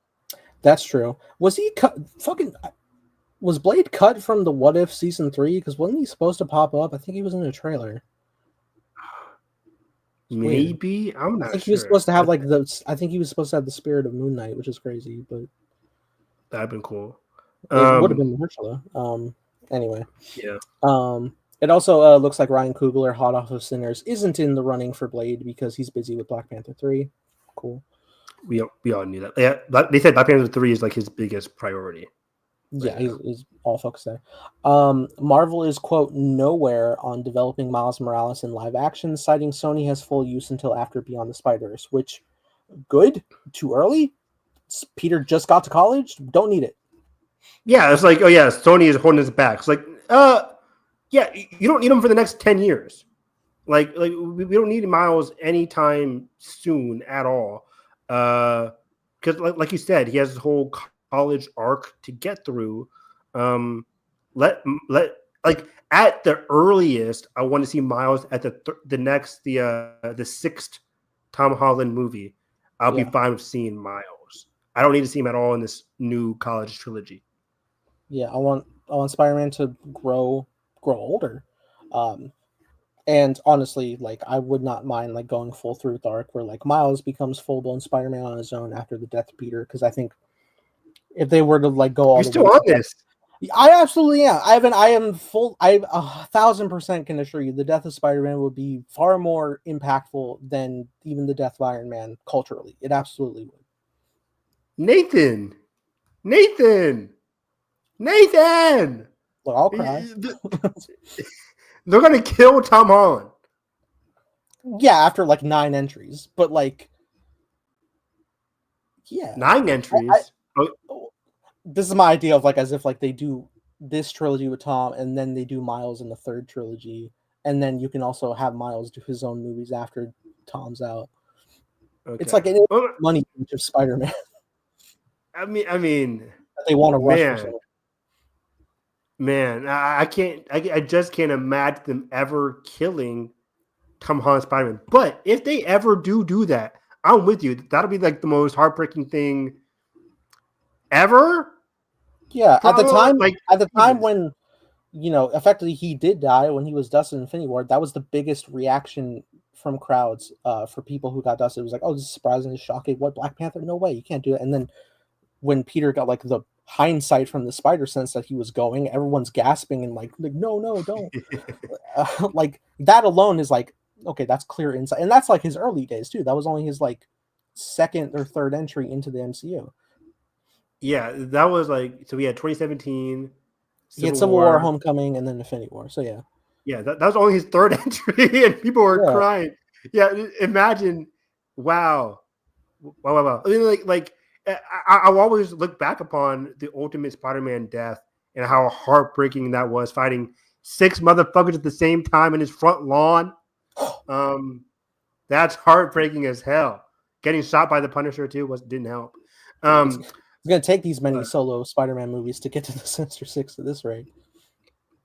That's true. Was he was Blade cut from the What If season 3? Because wasn't he supposed to pop up? I think he was in a trailer. Maybe. I'm not sure. He was supposed to have like I think he was supposed to have the spirit of Moon Knight, which is crazy, but that'd been cool. It would have been Mahershala. Anyway. Yeah. It also looks like Ryan Coogler, hot off of Sinners, isn't in the running for Blade because he's busy with Black Panther 3. Cool. We all knew that. Yeah, they said Black Panther 3 is like his biggest priority. Yeah, he's all focused there. Marvel is, quote, nowhere on developing Miles Morales in live action, citing Sony has full use until after Beyond the Spider-Verse, which, good? Too early? Peter just got to college? Don't need it. Yeah, it's like, oh yeah, Sony is holding us back. It's like, yeah, you don't need him for the next 10 years. Like we don't need Miles anytime soon at all. Because like you said, he has his whole college arc to get through. Let like at the earliest, I want to see Miles at the 6th Tom Holland movie. I'll be fine with seeing Miles. I don't need to see him at all in this new college trilogy. Yeah, I want Spider-Man to grow older. And honestly, like I would not mind like going full through the arc where like Miles becomes full-blown Spider-Man on his own after the death of Peter, because I think if they were to like go all the way, this. I absolutely am. I am full. I 1,000% can assure you, the death of Spider-Man would be far more impactful than even the death of Iron Man culturally. It absolutely would. Nathan, Nathan, Nathan. Look, I'll cry. They're gonna kill Tom Holland. Yeah, after like 9 entries, but like, yeah, 9 entries. this is my idea of like as if like they do this trilogy with Tom, and then they do Miles in the third trilogy, and then you can also have Miles do his own movies after Tom's out. Okay. It's like an money of Spider-Man. I mean, they want to rush for something. Man, I can't. I just can't imagine them ever killing Tom Holland Spider-Man. But if they ever do that, I'm with you. That'll be like the most heartbreaking thing ever. Yeah, probably. At the time when, you know, effectively he did die when he was dusted in Infinity War, that was the biggest reaction from crowds for people who got dusted. It was like, oh, this is surprising, this is shocking. What, Black Panther? No way, you can't do it. And then when Peter got like the hindsight from the spider sense that he was going, everyone's gasping and like no, don't. Like that alone is like, okay, that's clear insight. And that's like his early days too. That was only his like second or third entry into the MCU. Yeah, that was like, so we had 2017. He had Civil War, Homecoming, and then Infinity War. So yeah. Yeah, that was only his third entry, and people were crying. Yeah, imagine, wow. I mean, like I'll always look back upon the Ultimate Spider-Man death and how heartbreaking that was, fighting 6 motherfuckers at the same time in his front lawn. That's heartbreaking as hell. Getting shot by the Punisher too didn't help. It's going to take these many solo Spider-Man movies to get to the Sinister Six at this rate.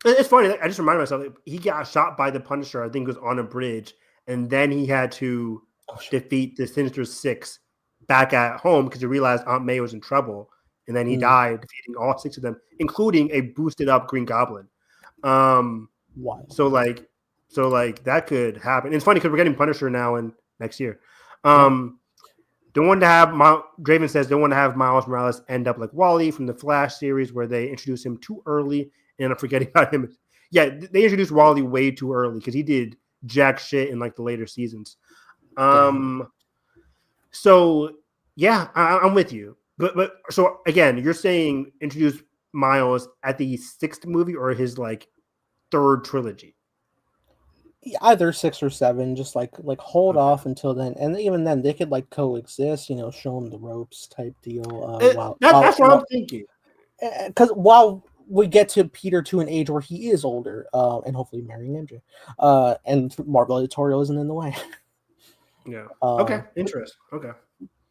It's funny. I just reminded myself, he got shot by the Punisher, I think it was on a bridge, and then he had to defeat the Sinister Six back at home because he realized Aunt May was in trouble, and then he died defeating all 6 of them, including a boosted up Green Goblin. Wow. So like that could happen. And it's funny because we're getting Punisher now and next year. Don't want to have Draven says don't want to have Miles Morales end up like Wally from the Flash series where they introduce him too early and I'm forgetting about him. Yeah, they introduced Wally way too early because he did jack shit in like the later seasons. So yeah, I'm with you. But so again, you're saying introduce Miles at the 6th movie or his like 3rd trilogy? Either 6 or 7, just like hold off until then, and even then they could like coexist, you know, show them the ropes type deal. That's what I'm thinking. Because while we get to Peter to an age where he is older, and hopefully marrying MJ, and Marvel editorial isn't in the way. Yeah. Okay. Interesting. Okay.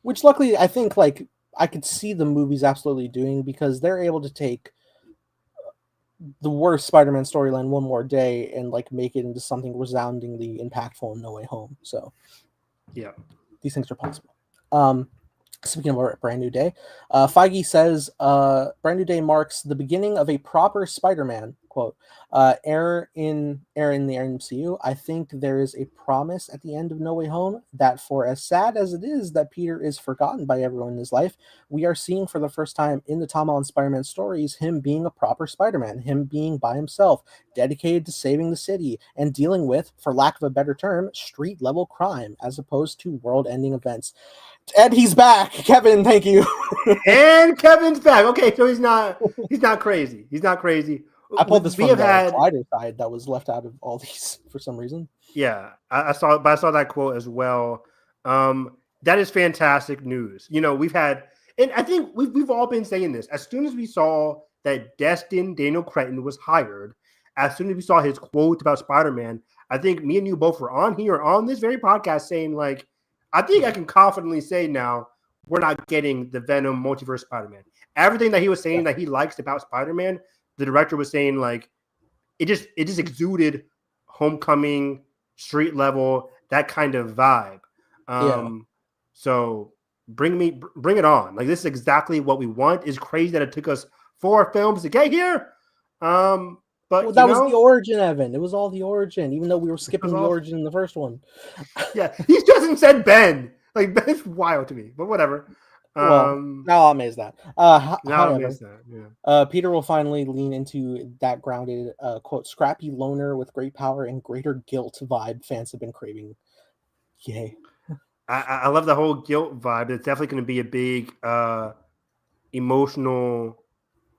Which luckily I think like I could see the movies absolutely doing because they're able to take the worst Spider-Man storyline one more day and like make it into something resoundingly impactful in No Way Home. So yeah, these things are possible. Speaking of a brand new day, Feige says brand new day marks the beginning of a proper Spider-Man quote era in the MCU. I think there is a promise at the end of No Way Home that for as sad as it is that Peter is forgotten by everyone in his life, we are seeing for the first time in the Tom Holland Spider-Man stories him being a proper Spider-Man, him being by himself, dedicated to saving the city and dealing with, for lack of a better term, street level crime as opposed to world-ending events. And he's back, Kevin. Thank you. And Kevin's back. Okay, so he's not crazy. He's not crazy. I pulled this from the Collider side that was left out of all these for some reason. Yeah, I saw that quote as well. That is fantastic news. You know, we've had, and I think we've all been saying this. As soon as we saw that Destin Daniel Cretton was hired, as soon as we saw his quote about Spider-Man, I think me and you both were on here on this very podcast saying like, I think I can confidently say now we're not getting the Venom multiverse Spider-Man. Everything that he was saying that he likes about Spider-Man, the director was saying like it just exuded Homecoming, street level, that kind of vibe. So bring it on. Like this is exactly what we want. It's crazy that it took us 4 films to get here. But that was the origin, Evan. It was all the origin, even though we were skipping the origin in the first one. Yeah, he doesn't said Ben. Like Ben's wild to me, but whatever. Well, Um, now I'll amaze that. now I However, miss that. Yeah. Peter will finally lean into that grounded, quote, scrappy loner with great power and greater guilt vibe fans have been craving. Yay. I love the whole guilt vibe. It's definitely going to be a big emotional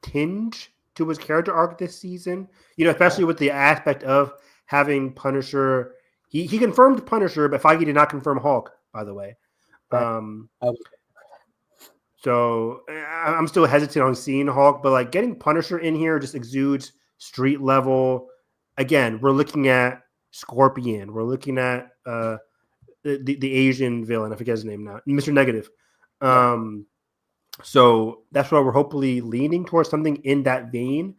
tinge to his character arc this season. Especially with the aspect of having Punisher. He confirmed Punisher, but Feige did not confirm Hulk, by the way. Right. So I'm still hesitant on seeing Hulk, but like getting Punisher in here just exudes street level. Again, we're looking at Scorpion. We're looking at the Asian villain. I forget his name now, Mr. Negative. So that's why we're hopefully leaning towards something in that vein.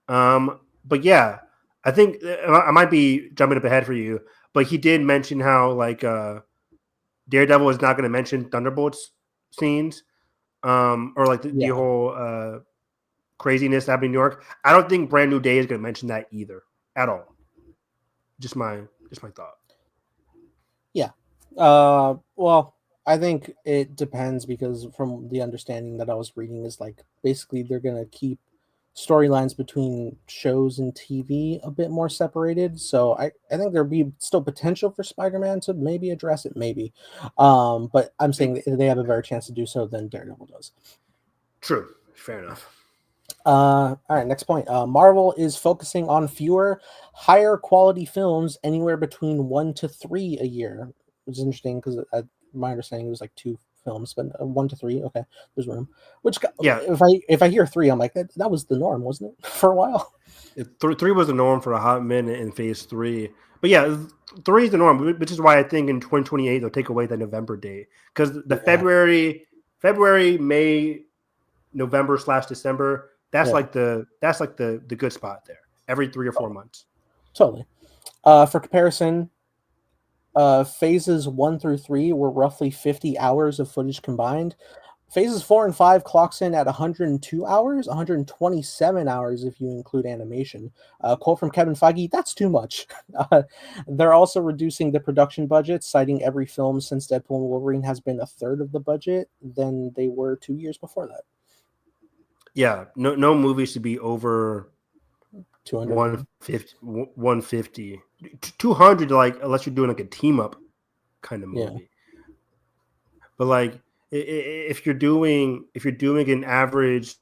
But yeah, I think I might be jumping up ahead for you, but he did mention how like Daredevil is not going to mention Thunderbolts scenes, or like the whole craziness happening in New York. I don't think Brand New Day is going to mention that either at all. Just my thought. Yeah. Well, I think it depends because from the understanding that I was reading is like basically they're gonna keep storylines between shows and TV a bit more separated. So I think there'd be still potential for Spider-Man to maybe address it, maybe. But I'm saying they have a better chance to do so than Daredevil does. True. Fair enough. All right, next point. Marvel is focusing on fewer, higher quality films, anywhere between 1 to 3 a year. Which is interesting because my understanding it was like 2 films, but 1 to 3. Okay, there's room. Which if I hear 3, I'm like that was the norm, wasn't it, for a while? 3 was the norm for a hot minute in Phase 3, but yeah, 3 is the norm, which is why I think in 2028 they'll take away the November date because the February, May, November / December. That's like the good spot there. Every 3 or 4 months. Totally. For comparison, phases 1 through 3 were roughly 50 hours of footage combined. Phases 4 and 5 clocks in at 102 hours, 127 hours if you include animation. Quote from Kevin Feige, that's too much. They're also reducing the production budget, citing every film since Deadpool and Wolverine has been a third of the budget than they were 2 years before that. Yeah, no movie should be over 200. 150. 200, like, unless you're doing like a team up kind of movie. But like if you're doing an average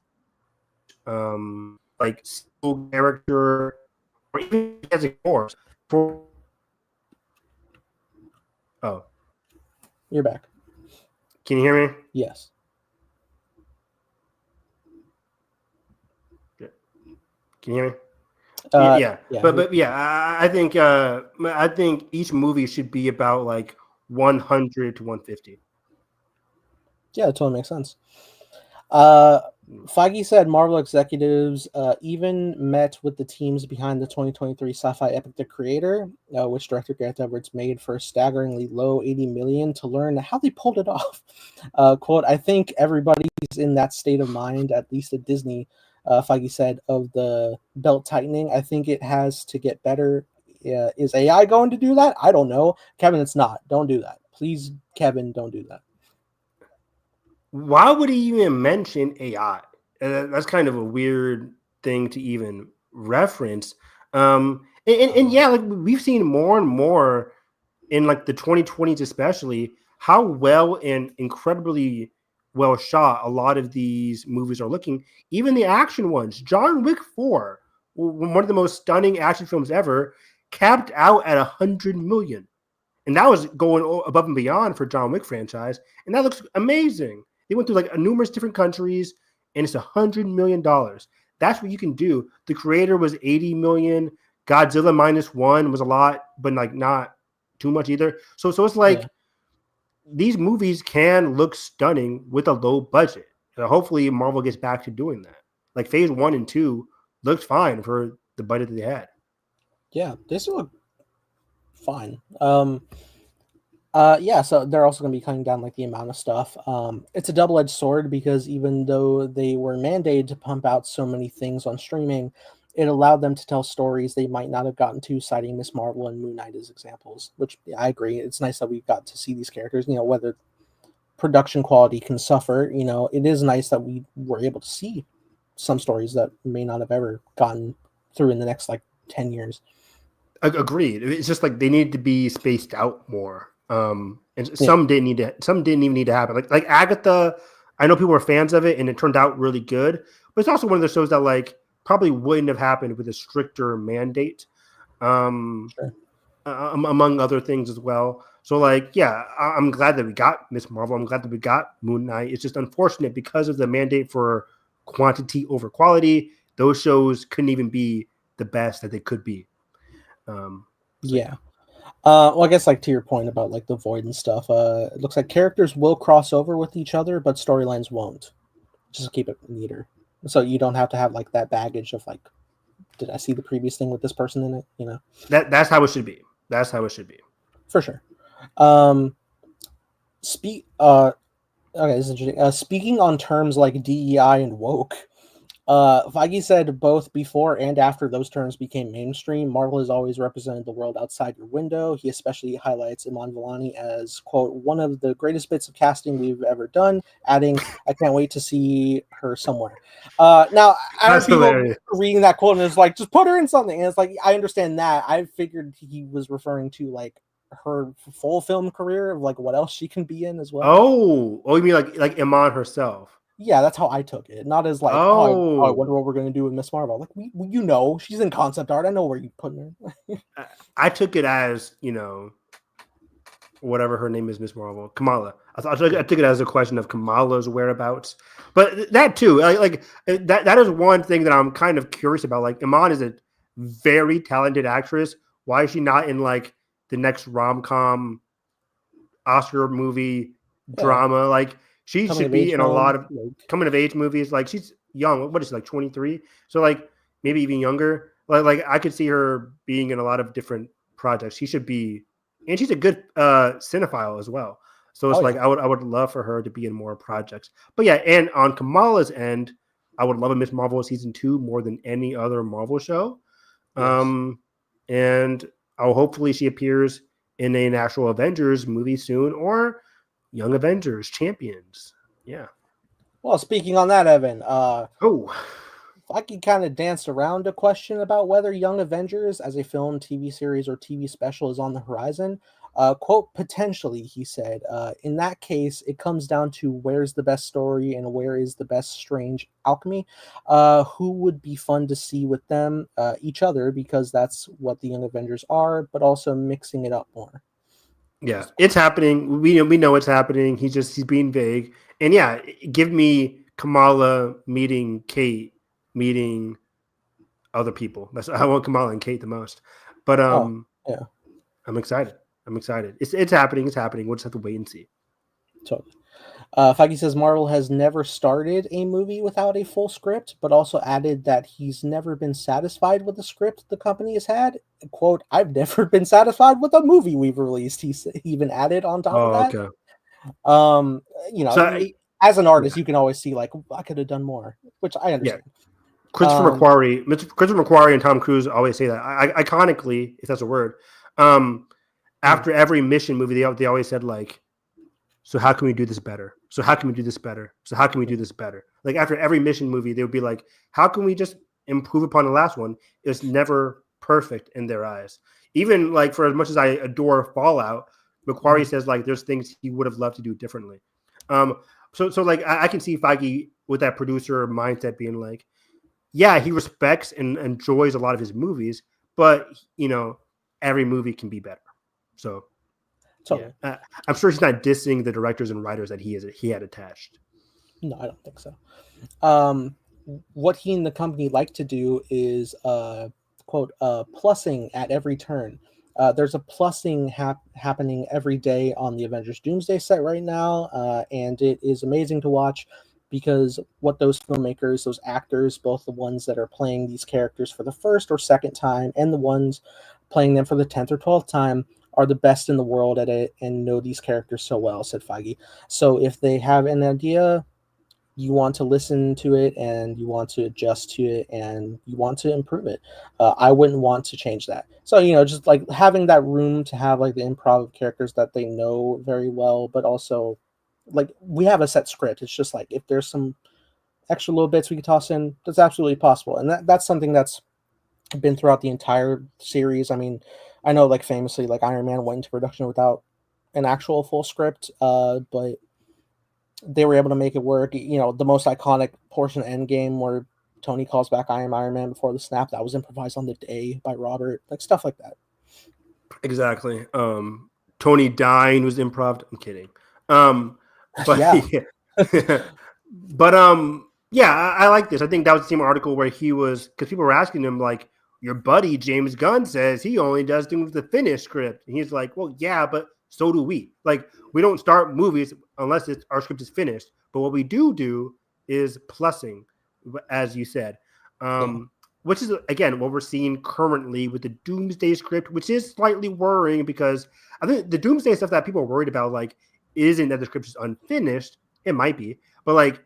like single character or even as a course for You're back. Can you hear me? Yes. Can you hear me? Yeah. But yeah, I think each movie should be about like 100 to 150. Yeah, it totally makes sense. Feige said Marvel executives even met with the teams behind the 2023 sci-fi epic The Creator, which director Gareth Edwards made for a staggeringly low $80 million to learn how they pulled it off. Quote, I think everybody's in that state of mind, at least at Disney, Feige said, of the belt tightening. I think it has to get better. Is AI going to do that? I don't know. Kevin, it's not. Don't do that. Please, Kevin, don't do that. Why would he even mention AI? That's kind of a weird thing to even reference. And yeah, like we've seen more and more in like the 2020s, especially how well and incredibly well shot a lot of these movies are looking. Even the action ones, John Wick 4, one of the most stunning action films ever, capped out at 100 million. And that was going above and beyond for John Wick franchise. And that looks amazing. They went through like numerous different countries, and it's $100 million. That's what you can do. The Creator was 80 million. Godzilla -1 was a lot, but like not too much either. So it's like these movies can look stunning with a low budget. So hopefully Marvel gets back to doing that. Like Phase 1 and 2 looked fine for the budget that they had. Yeah, they still look fine. Yeah, so they're also going to be cutting down like the amount of stuff. It's a double-edged sword because even though they were mandated to pump out so many things on streaming, it allowed them to tell stories they might not have gotten to, citing Miss Marvel and Moon Knight as examples. Which I agree. It's nice that we got to see these characters. Whether production quality can suffer, it is nice that we were able to see some stories that may not have ever gotten through in the next like 10 years. Agreed. It's just like they needed to be spaced out more. And Yeah. some didn't even need to happen. Like Agatha, I know people were fans of it and it turned out really good, but it's also one of the shows that like probably wouldn't have happened with a stricter mandate. Sure. Among other things as well. So like, yeah, I'm glad that we got Miss Marvel. I'm glad that we got Moon Knight. It's just unfortunate because of the mandate for quantity over quality. Those shows couldn't even be the best that they could be. Yeah. Well, I guess like to your point about like the Void and stuff, it looks like characters will cross over with each other, but storylines won't. Just to keep it neater, so you don't have to have like that baggage of like, did I see the previous thing with this person in it? That's how it should be. That's how it should be. For sure. Okay, this is interesting. Speaking on terms like DEI and woke, Feige said both before and after those terms became mainstream, Marvel has always represented the world outside your window. He especially highlights Iman Vellani as, quote, one of the greatest bits of casting we've ever done, adding, I can't wait to see her somewhere. Now, I heard people reading that quote and it's like, just put her in something. And it's like, I understand that. I figured he was referring to like her full film career of like what else she can be in as well. Oh, you mean like Iman herself? Yeah, that's how I took it. Not as like, oh, I wonder what we're going to do with Miss Marvel. Like, she's in concept art. I know where you're putting her. I took it as, whatever her name is, Miss Marvel, Kamala. I took it as a question of Kamala's whereabouts. But that too, like that is one thing that I'm kind of curious about. Like, Iman is a very talented actress. Why is she not in like the next rom-com Oscar movie drama? Like, she should be in a lot of coming of age movies. Like, she's young. What is she, like 23? So like maybe even younger. Like I could see her being in a lot of different projects. She should be, and she's a good cinephile as well. So it's I would love for her to be in more projects. But yeah, and on Kamala's end, I would love a Miss Marvel season 2 more than any other Marvel show. Yes. And hopefully she appears in an actual Avengers movie soon, or Young Avengers Champions. Yeah. Well, speaking on that, Evan, Feige kind of danced around a question about whether Young Avengers as a film, TV series, or TV special is on the horizon. Quote, potentially, he said. In that case, it comes down to where's the best story and where is the best strange alchemy. Who would be fun to see with them, each other, because that's what the Young Avengers are, but also mixing it up more. Yeah, it's happening. We know it's happening. He's being vague. And yeah, give me Kamala meeting Kate, meeting other people. I want Kamala and Kate the most. But yeah, I'm excited. It's happening. It's happening. We'll just have to wait and see. Totally. Feige says Marvel has never started a movie without a full script, but also added that he's never been satisfied with the script the company has had. Quote, I've never been satisfied with a movie we've released. He even added on top of that. Okay. So, as an artist, you can always see like, I could have done more, which I understand. Yeah. Christopher McQuarrie and Tom Cruise always say that. Iconically, if that's a word, after every mission movie, they always said like, so how can we do this better? So how can we do this better? So how can we do this better? Like after every mission movie, they would be like, how can we just improve upon the last one? It's never perfect in their eyes. Even like for as much as I adore Fallout, McQuarrie says like there's things he would have loved to do differently. So like I can see Feige with that producer mindset being like, yeah, he respects and enjoys a lot of his movies, but every movie can be better. So. Totally. Yeah. I'm sure he's not dissing the directors and writers that he had attached. No, I don't think so. What he and the company like to do is quote plussing at every turn. There's a plussing happening every day on the Avengers Doomsday set right now, and it is amazing to watch because what those filmmakers, those actors, both the ones that are playing these characters for the first or second time and the ones playing them for the 10th or 12th time, are the best in the world at it and know these characters so well, said Feige. So if they have an idea, you want to listen to it and you want to adjust to it and you want to improve it. I wouldn't want to change that. So, just like having that room to have like the improv of characters that they know very well, but also like we have a set script. It's just like if there's some extra little bits we can toss in, that's absolutely possible. And that's something that's been throughout the entire series. I mean, I know like famously like Iron Man went into production without an actual full script, but they were able to make it work. You know, the most iconic portion of Endgame where Tony calls back Iron Man before the snap, that was improvised on the day by Robert, like stuff like that. Exactly. Tony dying was improv. I'm kidding. But Yeah. but yeah, I like this. I think that was the same article where he was, because people were asking him like, your buddy James Gunn says he only does things with the finished script, and he's like, well, yeah, but so do we. Like, we don't start movies unless our script is finished. But what we do is plussing, as you said. Yeah. Which is, again, what we're seeing currently with the Doomsday script, which is slightly worrying because I think the Doomsday stuff that people are worried about, like, isn't that the script is unfinished. It might be, but like,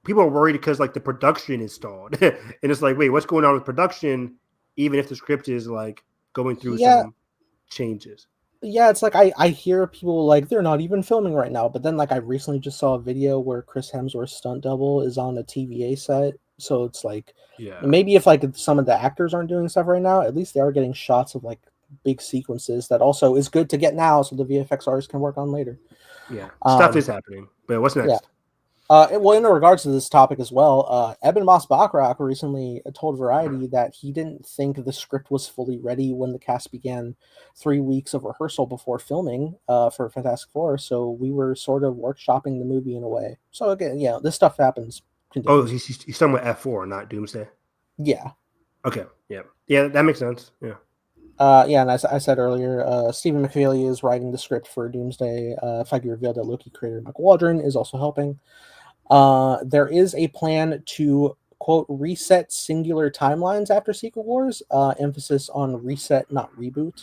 people are worried because like the production is stalled, and it's like, wait, what's going on with production? Even if the script is like going through some changes. Yeah, it's like I hear people like they're not even filming right now, but then like I recently just saw a video where Chris Hemsworth's stunt double is on a TVA set, so it's like maybe if like some of the actors aren't doing stuff right now, at least they are getting shots of like big sequences that also is good to get now, so the VFX artists can work on later. Yeah, stuff is happening. But what's next? Yeah. Well, in regards to this topic as well, Eben Moss-Bachrach recently told Variety that he didn't think the script was fully ready when the cast began 3 weeks of rehearsal before filming for Fantastic Four. So we were sort of workshopping the movie in a way. So again, yeah, this stuff happens. Oh, he's talking about F4, not Doomsday. Yeah. Okay. Yeah, that makes sense. Yeah. Yeah, and as I said earlier, Stephen McFeely is writing the script for Doomsday. Feige revealed that Loki creator Mike Waldron is also helping. There is a plan to, quote, reset singular timelines after Secret Wars, emphasis on reset, not reboot.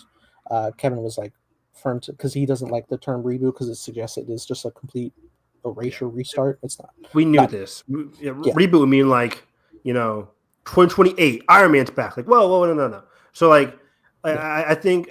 Kevin was like firm to, because he doesn't like the term reboot because it suggests it is just a complete erasure restart. It's not. We knew this. Reboot would mean like, 2028, Iron Man's back. Like, whoa, no. So like, I think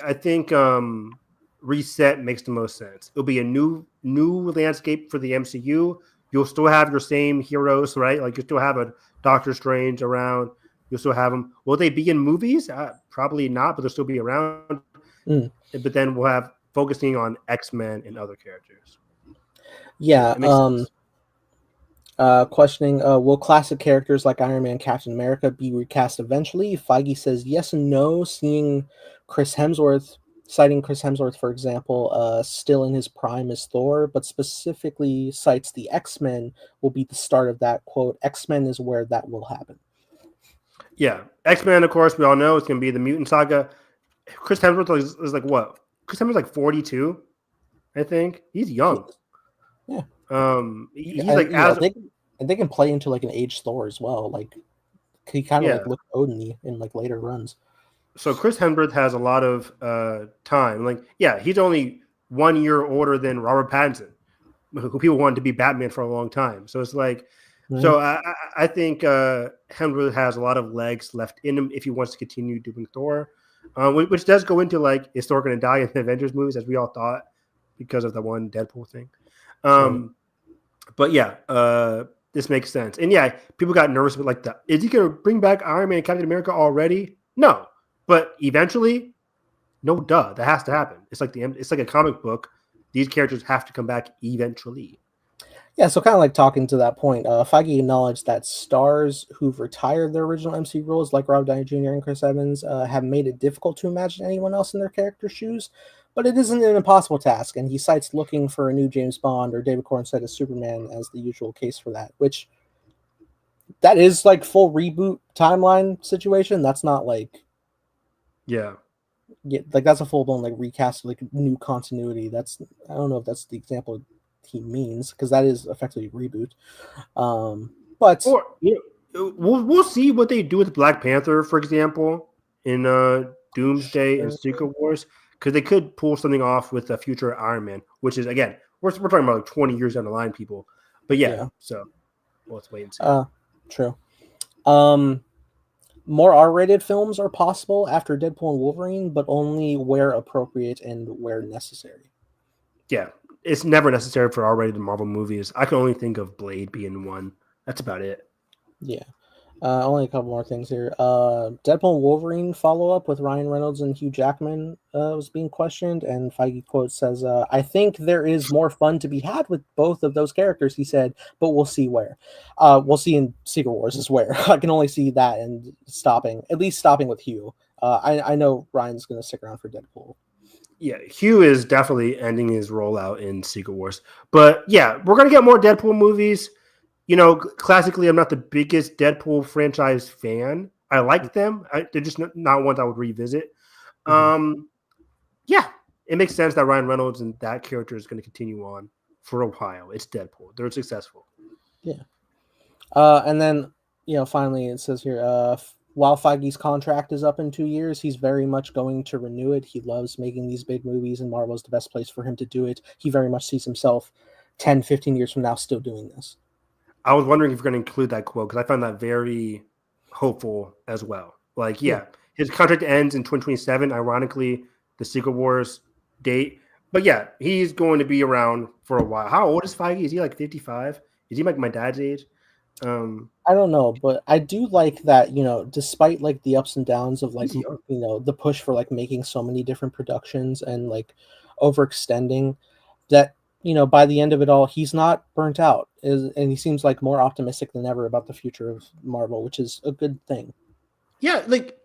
reset makes the most sense. It'll be a new landscape for the MCU. You'll still have your same heroes, right? Like you still have a Doctor Strange around. You'll still have them. Will they be in movies? Probably not, but they'll still be around. But then we'll have focusing on X-Men and other characters. Yeah. Questioning, will classic characters like Iron Man, Captain America be recast eventually? Feige says yes and no, citing Chris Hemsworth, for example, still in his prime as Thor, but specifically cites the X-Men will be the start of that, quote, X-Men is where that will happen. Yeah. X-Men, of course, we all know it's going to be the mutant saga. Chris Hemsworth is like what? Chris Hemsworth's like 42, I think. He's young. Yeah. He's like they can play into like an aged Thor as well. Like he kind of like looked Odin-y in like later runs. So Chris Hemsworth has a lot of time. Like, yeah, he's only 1 year older than Robert Pattinson, who people wanted to be Batman for a long time. So it's like, so I think Hemsworth has a lot of legs left in him if he wants to continue doing Thor, which does go into like, is Thor going to die in the Avengers movies, as we all thought, because of the one Deadpool thing. But yeah, this makes sense. And yeah, people got nervous with like is he going to bring back Iron Man and Captain America already? No. But eventually, no duh, that has to happen. It's like a comic book. These characters have to come back eventually. Yeah, so kind of like talking to that point, Feige acknowledged that stars who've retired their original MCU roles, like Robert Downey Jr. and Chris Evans, have made it difficult to imagine anyone else in their character's shoes. But it isn't an impossible task, and he cites looking for a new James Bond or David Cornsett as Superman as the usual case for that, which that is like full reboot timeline situation. That's not like... Yeah, like that's a full-blown like recast, like new continuity. I don't know if that's the example he means, because that is effectively reboot. But we'll see what they do with Black Panther, for example, in Doomsday and Secret Wars, because they could pull something off with a future Iron Man, which is, again, we're talking about like 20 years down the line, people. But yeah. So let's wait and see. True. More R-rated films are possible after Deadpool and Wolverine, but only where appropriate and where necessary. Yeah. it's never necessary for R-rated Marvel movies. I can only think of Blade being one. That's about it. Yeah. Only a couple more things here. Deadpool and Wolverine follow-up with Ryan Reynolds and Hugh Jackman was being questioned, and Feige quote says, I think there is more fun to be had with both of those characters, he said, but we'll see where. We'll see in Secret Wars is where. I can only see that and at least stopping with Hugh. I know Ryan's going to stick around for Deadpool. Yeah, Hugh is definitely ending his rollout in Secret Wars. But yeah, we're going to get more Deadpool movies. You know, classically, I'm not the biggest Deadpool franchise fan. I like them. They're just not ones I would revisit. Yeah, it makes sense that Ryan Reynolds and that character is going to continue on for a while. It's Deadpool. They're successful. Yeah. And then, finally it says here, while Feige's contract is up in 2 years, he's very much going to renew it. He loves making these big movies, and Marvel's the best place for him to do it. He very much sees himself 10, 15 years from now still doing this. I was wondering if you're going to include that quote because I found that very hopeful as well. Like, yeah, his contract ends in 2027, ironically, the Secret Wars date. But yeah, he's going to be around for a while. How old is Feige? Is he like 55? Is he like my dad's age? I don't know, but I do like that, despite like the ups and downs of like, the push for like making so many different productions and like overextending, that by the end of it all, he's not burnt out, and he seems like more optimistic than ever about the future of Marvel, which is a good thing. Yeah, like,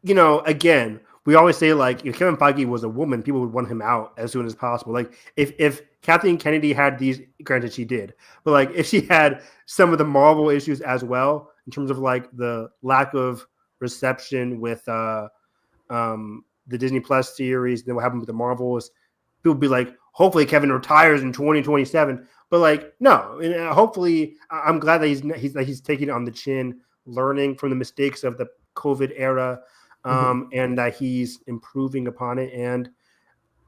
again, we always say like if Kevin Feige was a woman, people would want him out as soon as possible. Like if Kathleen Kennedy had these, granted she did, but like if she had some of the Marvel issues as well, in terms of like the lack of reception with the Disney Plus series, then what happened with the Marvels, people would be like, hopefully Kevin retires in 2027. But like, no, and hopefully, I'm glad that he's taking it on the chin, learning from the mistakes of the COVID era, and that he's improving upon it. And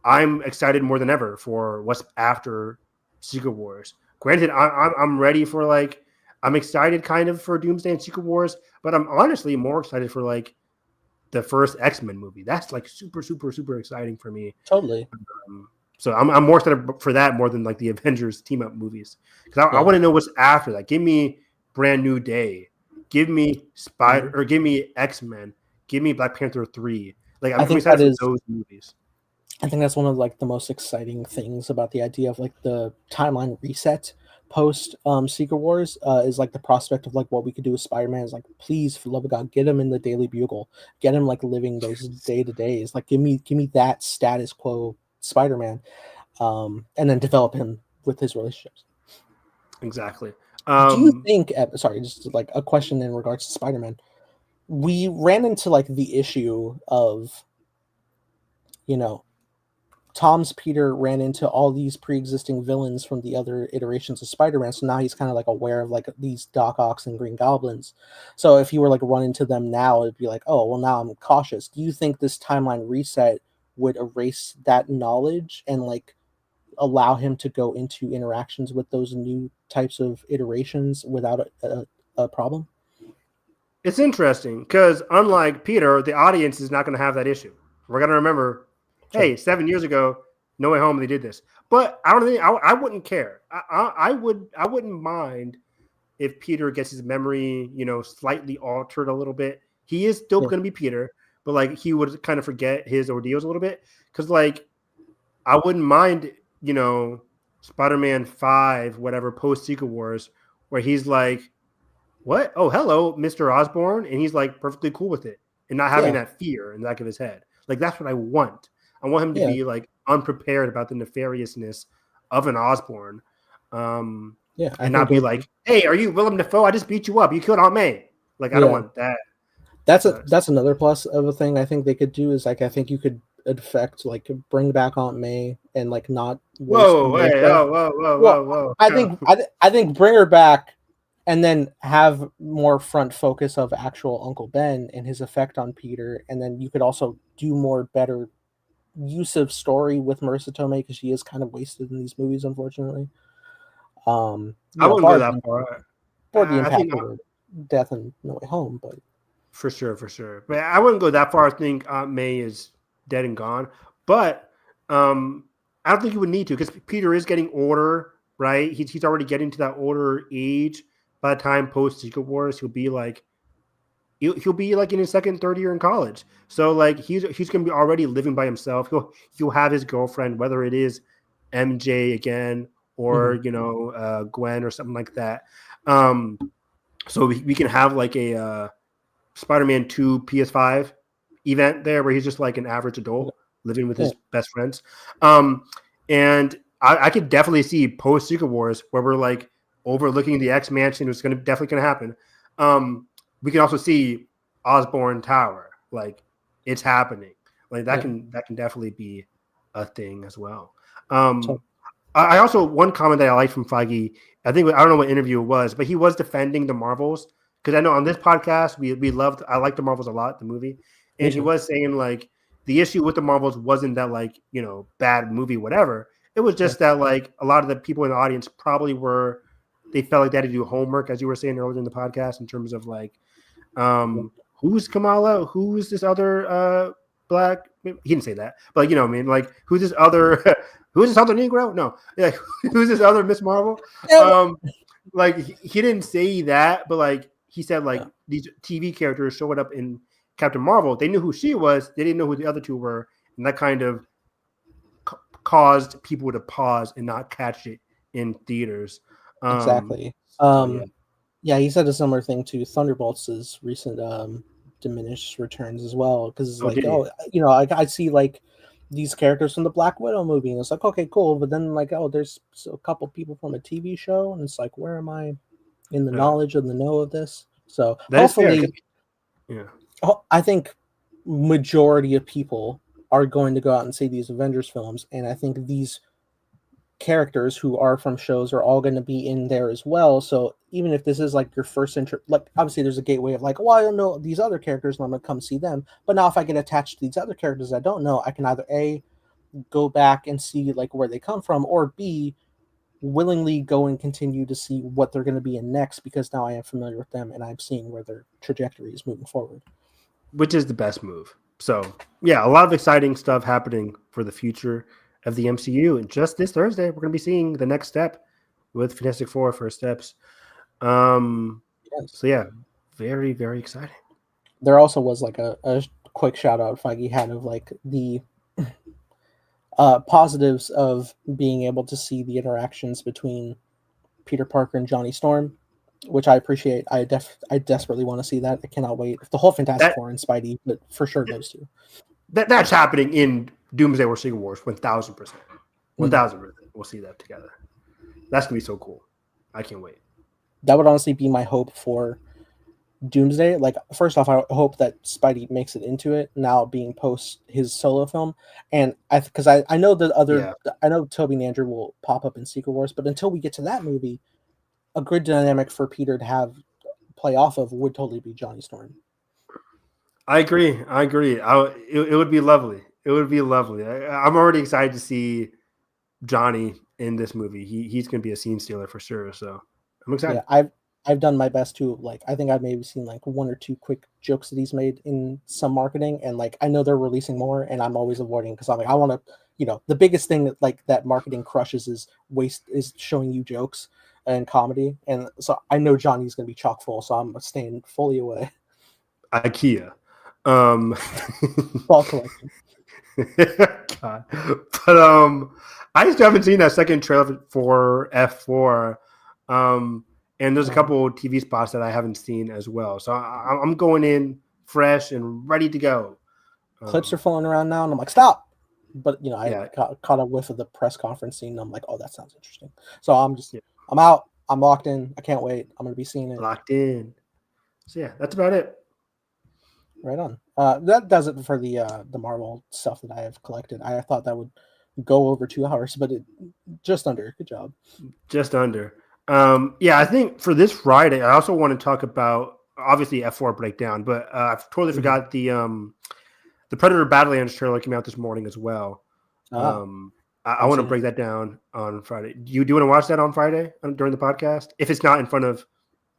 I'm excited more than ever for what's after Secret Wars. Granted, I'm ready for like, I'm excited kind of for Doomsday and Secret Wars, but I'm honestly more excited for like the first X-Men movie. That's like super, super, super exciting for me. Totally. So I'm more excited for that more than like the Avengers team up movies, because I want to know what's after that. Give me Brand New Day, give me give me X-Men, give me Black Panther 3. Like I'm excited for those movies. I think that's one of like the most exciting things about the idea of like the timeline reset post Secret Wars is like the prospect of like what we could do with Spider-Man is like, please, for the love of God, get him in the Daily Bugle, get him like living those day-to-days, like give me that status quo Spider-Man, and then develop him with his relationships. Exactly. Do you think? Sorry, just like a question in regards to Spider-Man. We ran into like the issue of, Tom's Peter ran into all these pre-existing villains from the other iterations of Spider-Man, so now he's kind of like aware of like these Doc Ocks and Green Goblins. So if he were like run into them now, it'd be like, oh well, now I'm cautious. Do you think this timeline reset would erase that knowledge and like allow him to go into interactions with those new types of iterations without a problem? It's interesting because unlike Peter, the audience is not going to have that issue. We're going to remember, hey, 7 years ago, No Way Home, they did this. But I don't think I wouldn't care. I wouldn't mind if Peter gets his memory, slightly altered a little bit. He is still going to be Peter, but like he would kind of forget his ordeals a little bit. Because like I wouldn't mind, Spider-Man 5, whatever, post Secret Wars, where he's like, what? Oh, hello, Mr. Osborn. And he's like perfectly cool with it and not having that fear in the back of his head. Like, that's what I want. I want him to be like unprepared about the nefariousness of an Osborn. And not be like, hey, are you Willem Dafoe? I just beat you up. You killed Aunt May. Like, I don't want that. That's another plus of a thing I think they could do is like, I think you could affect like bring back Aunt May and like not whoa. I think bring her back and then have more front focus of actual Uncle Ben and his effect on Peter, and then you could also do more better use of story with Marissa Tomei because she is kind of wasted in these movies, unfortunately. I wouldn't go that far. For the impact of her death in No Way Home, but for sure. But I wouldn't go that far. I think Aunt May is dead and gone. But I don't think he would need to because Peter is getting older, right? He's already getting to that older age. By the time post Secret Wars, he'll be like in his second, third year in college. So like he's gonna be already living by himself. He'll have his girlfriend, whether it is MJ again or Gwen or something like that. So we can have like a Spider-Man 2 PS5 event there where he's just like an average adult living with his best friends. And I could definitely see post Secret Wars where we're like overlooking the X Mansion, which is definitely gonna happen. We can also see Osborn Tower, like it's happening. Like that can definitely be a thing as well. I also one comment that I liked from Feige, I don't know what interview it was, but he was defending the Marvels because I know on this podcast I liked the Marvels a lot, the movie, and he was saying like the issue with the Marvels wasn't that like bad movie whatever. It was just that like a lot of the people in the audience probably they felt like they had to do homework, as you were saying earlier in the podcast, in terms of like who's Kamala, who's this other black, he didn't say that, but you know what I mean, like who's this other Negro, no, like who's this other Miss Marvel, like he didn't say that, but like he said like these TV characters showed up in Captain Marvel, they knew who she was, they didn't know who the other two were, and that kind of caused people to pause and not catch it in theaters. Exactly. Yeah, he said a similar thing to Thunderbolts' recent diminished returns as well, because it's I see like these characters from the Black Widow movie, and it's like, okay, cool, but then like, there's a couple people from a TV show, and it's like, where am I in the knowledge of the know of this? So hopefully, I think majority of people are going to go out and see these Avengers films, and I think these characters who are from shows are all going to be in there as well. So even if this is like your first like obviously there's a gateway of like, well, I don't know these other characters and I'm gonna come see them, but now if I get attached to these other characters I don't know, I can either A, go back and see like where they come from, or B, willingly go and continue to see what they're going to be in next, because now I am familiar with them and I'm seeing where their trajectory is moving forward, which is the best move. So yeah, a lot of exciting stuff happening for the future of the MCU. And just this Thursday, we're going to be seeing the next step with Fantastic Four First Steps. So yeah, very, very exciting. There also was like a quick shout out Feige had of like the positives of being able to see the interactions between Peter Parker and Johnny Storm, which I appreciate. I desperately want to see that. I cannot wait. The whole Fantastic Four and Spidey, but for sure those two. That's happening in Doomsday or Secret Wars, 1,000%. 1,000%. We'll see that together. That's going to be so cool. I can't wait. That would honestly be my hope for Doomsday. Like, first off, I hope that Spidey makes it into it now, being post his solo film. And because I know the other, I know Tobey and Andrew will pop up in Secret Wars, but until we get to that movie, a good dynamic for Peter to have play off of would totally be Johnny Storm. I agree. It would be lovely. It would be lovely. I'm already excited to see Johnny in this movie. He's going to be a scene stealer for sure. So I'm excited. Yeah, I've done my best to like. I think I've maybe seen like one or two quick jokes that he's made in some marketing, and like I know they're releasing more, and I'm always avoiding because I'm like I want to. The biggest thing that like that marketing crushes is showing you jokes and comedy, and so I know Johnny's going to be chock full, so I'm staying fully away. IKEA. Ball collection. God. But I just haven't seen that second trailer for F4. And there's a couple of TV spots that I haven't seen as well. So I'm going in fresh and ready to go. Clips are flowing around now, and I'm like, stop. But I caught a whiff of the press conference scene, and I'm like, oh, that sounds interesting. So I'm out. I'm locked in. I can't wait. I'm gonna be seeing it. Locked in. So yeah, that's about it. Right on. That does it for the Marvel stuff that I have collected. I thought that would go over 2 hours, but it just under. Good job. Just under. I think for this Friday, I also want to talk about obviously F4 breakdown, but I totally forgot the Predator Badlands trailer came out this morning as well. I want to break that down on Friday. Do you want to watch that on Friday during the podcast? If it's not in front of,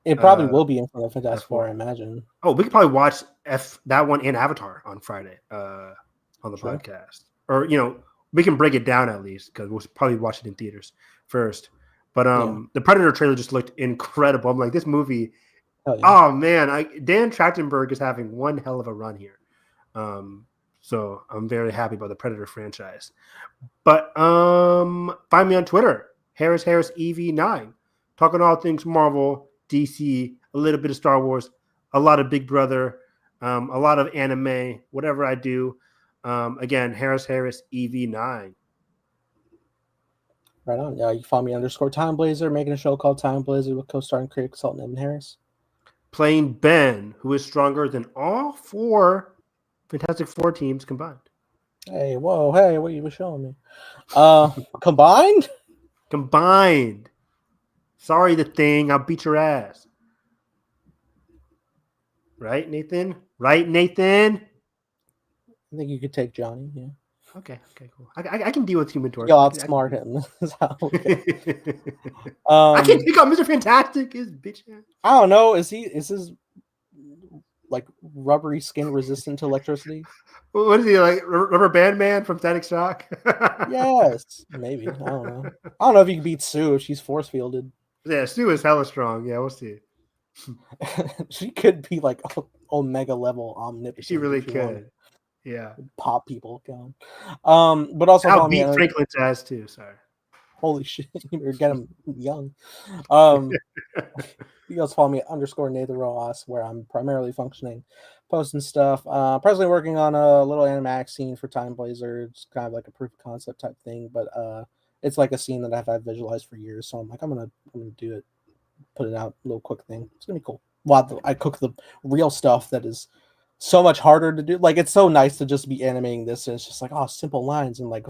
it probably will be in front of Fantastic Four, I imagine. Oh, we could probably watch that one and Avatar on Friday on the podcast, or we can break it down at least because we'll probably watch it in theaters first. But the Predator trailer just looked incredible. I'm like, this movie. Yeah. Oh man, Dan Trachtenberg is having one hell of a run here. So I'm very happy about the Predator franchise. But find me on Twitter, Harris EV9, talking all things Marvel, DC, a little bit of Star Wars, a lot of Big Brother, a lot of anime, whatever I do. Again, Harris EV9. Right on. Yeah, you can follow me _Time Blazer, making a show called Time Blazer with co-starring creative consultant Evan Harris. Playing Ben, who is stronger than all 4 Fantastic Four teams combined. Hey, whoa, hey, what you were showing me? Combined? Combined. Sorry, the Thing. I'll beat your ass. Right, Nathan? Right, Nathan? I think you could take Johnny, yeah. Okay, cool. I can deal with Human Torch. You'll outsmart him. I can pick up Mr. Fantastic, his bitch ass. I don't know. Is his like rubbery skin resistant to electricity? What is he, like Rubber Band Man from Static Shock? Yes, maybe. I don't know. I don't know if you can beat Sue if she's force fielded. Yeah, Sue is hella strong. Yeah, we'll see. She could be like Omega level omnipotent. She really could. Yeah. Pop people going. But also I'll beat Franklin's ass too. Sorry. Holy shit. You better get him young. You guys follow me at _Nathan Rojas, where I'm primarily functioning, posting stuff. Presently working on a little animatic scene for Time Blazer. It's kind of like a proof of concept type thing, but it's like a scene that I've had visualized for years. So I'm like, I'm gonna do it, put it out, a little quick thing. It's gonna be cool. Well, I cook the real stuff that is so much harder to do. Like, it's so nice to just be animating this, and it's just like, oh, simple lines and like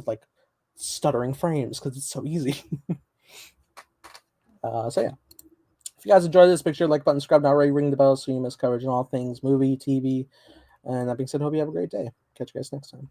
stuttering frames because it's so easy. So yeah, if you guys enjoyed this, make sure like button, subscribe now, already ring the bell so you miss coverage on all things movie, TV. And that being said, hope you have a great day. Catch you guys next time.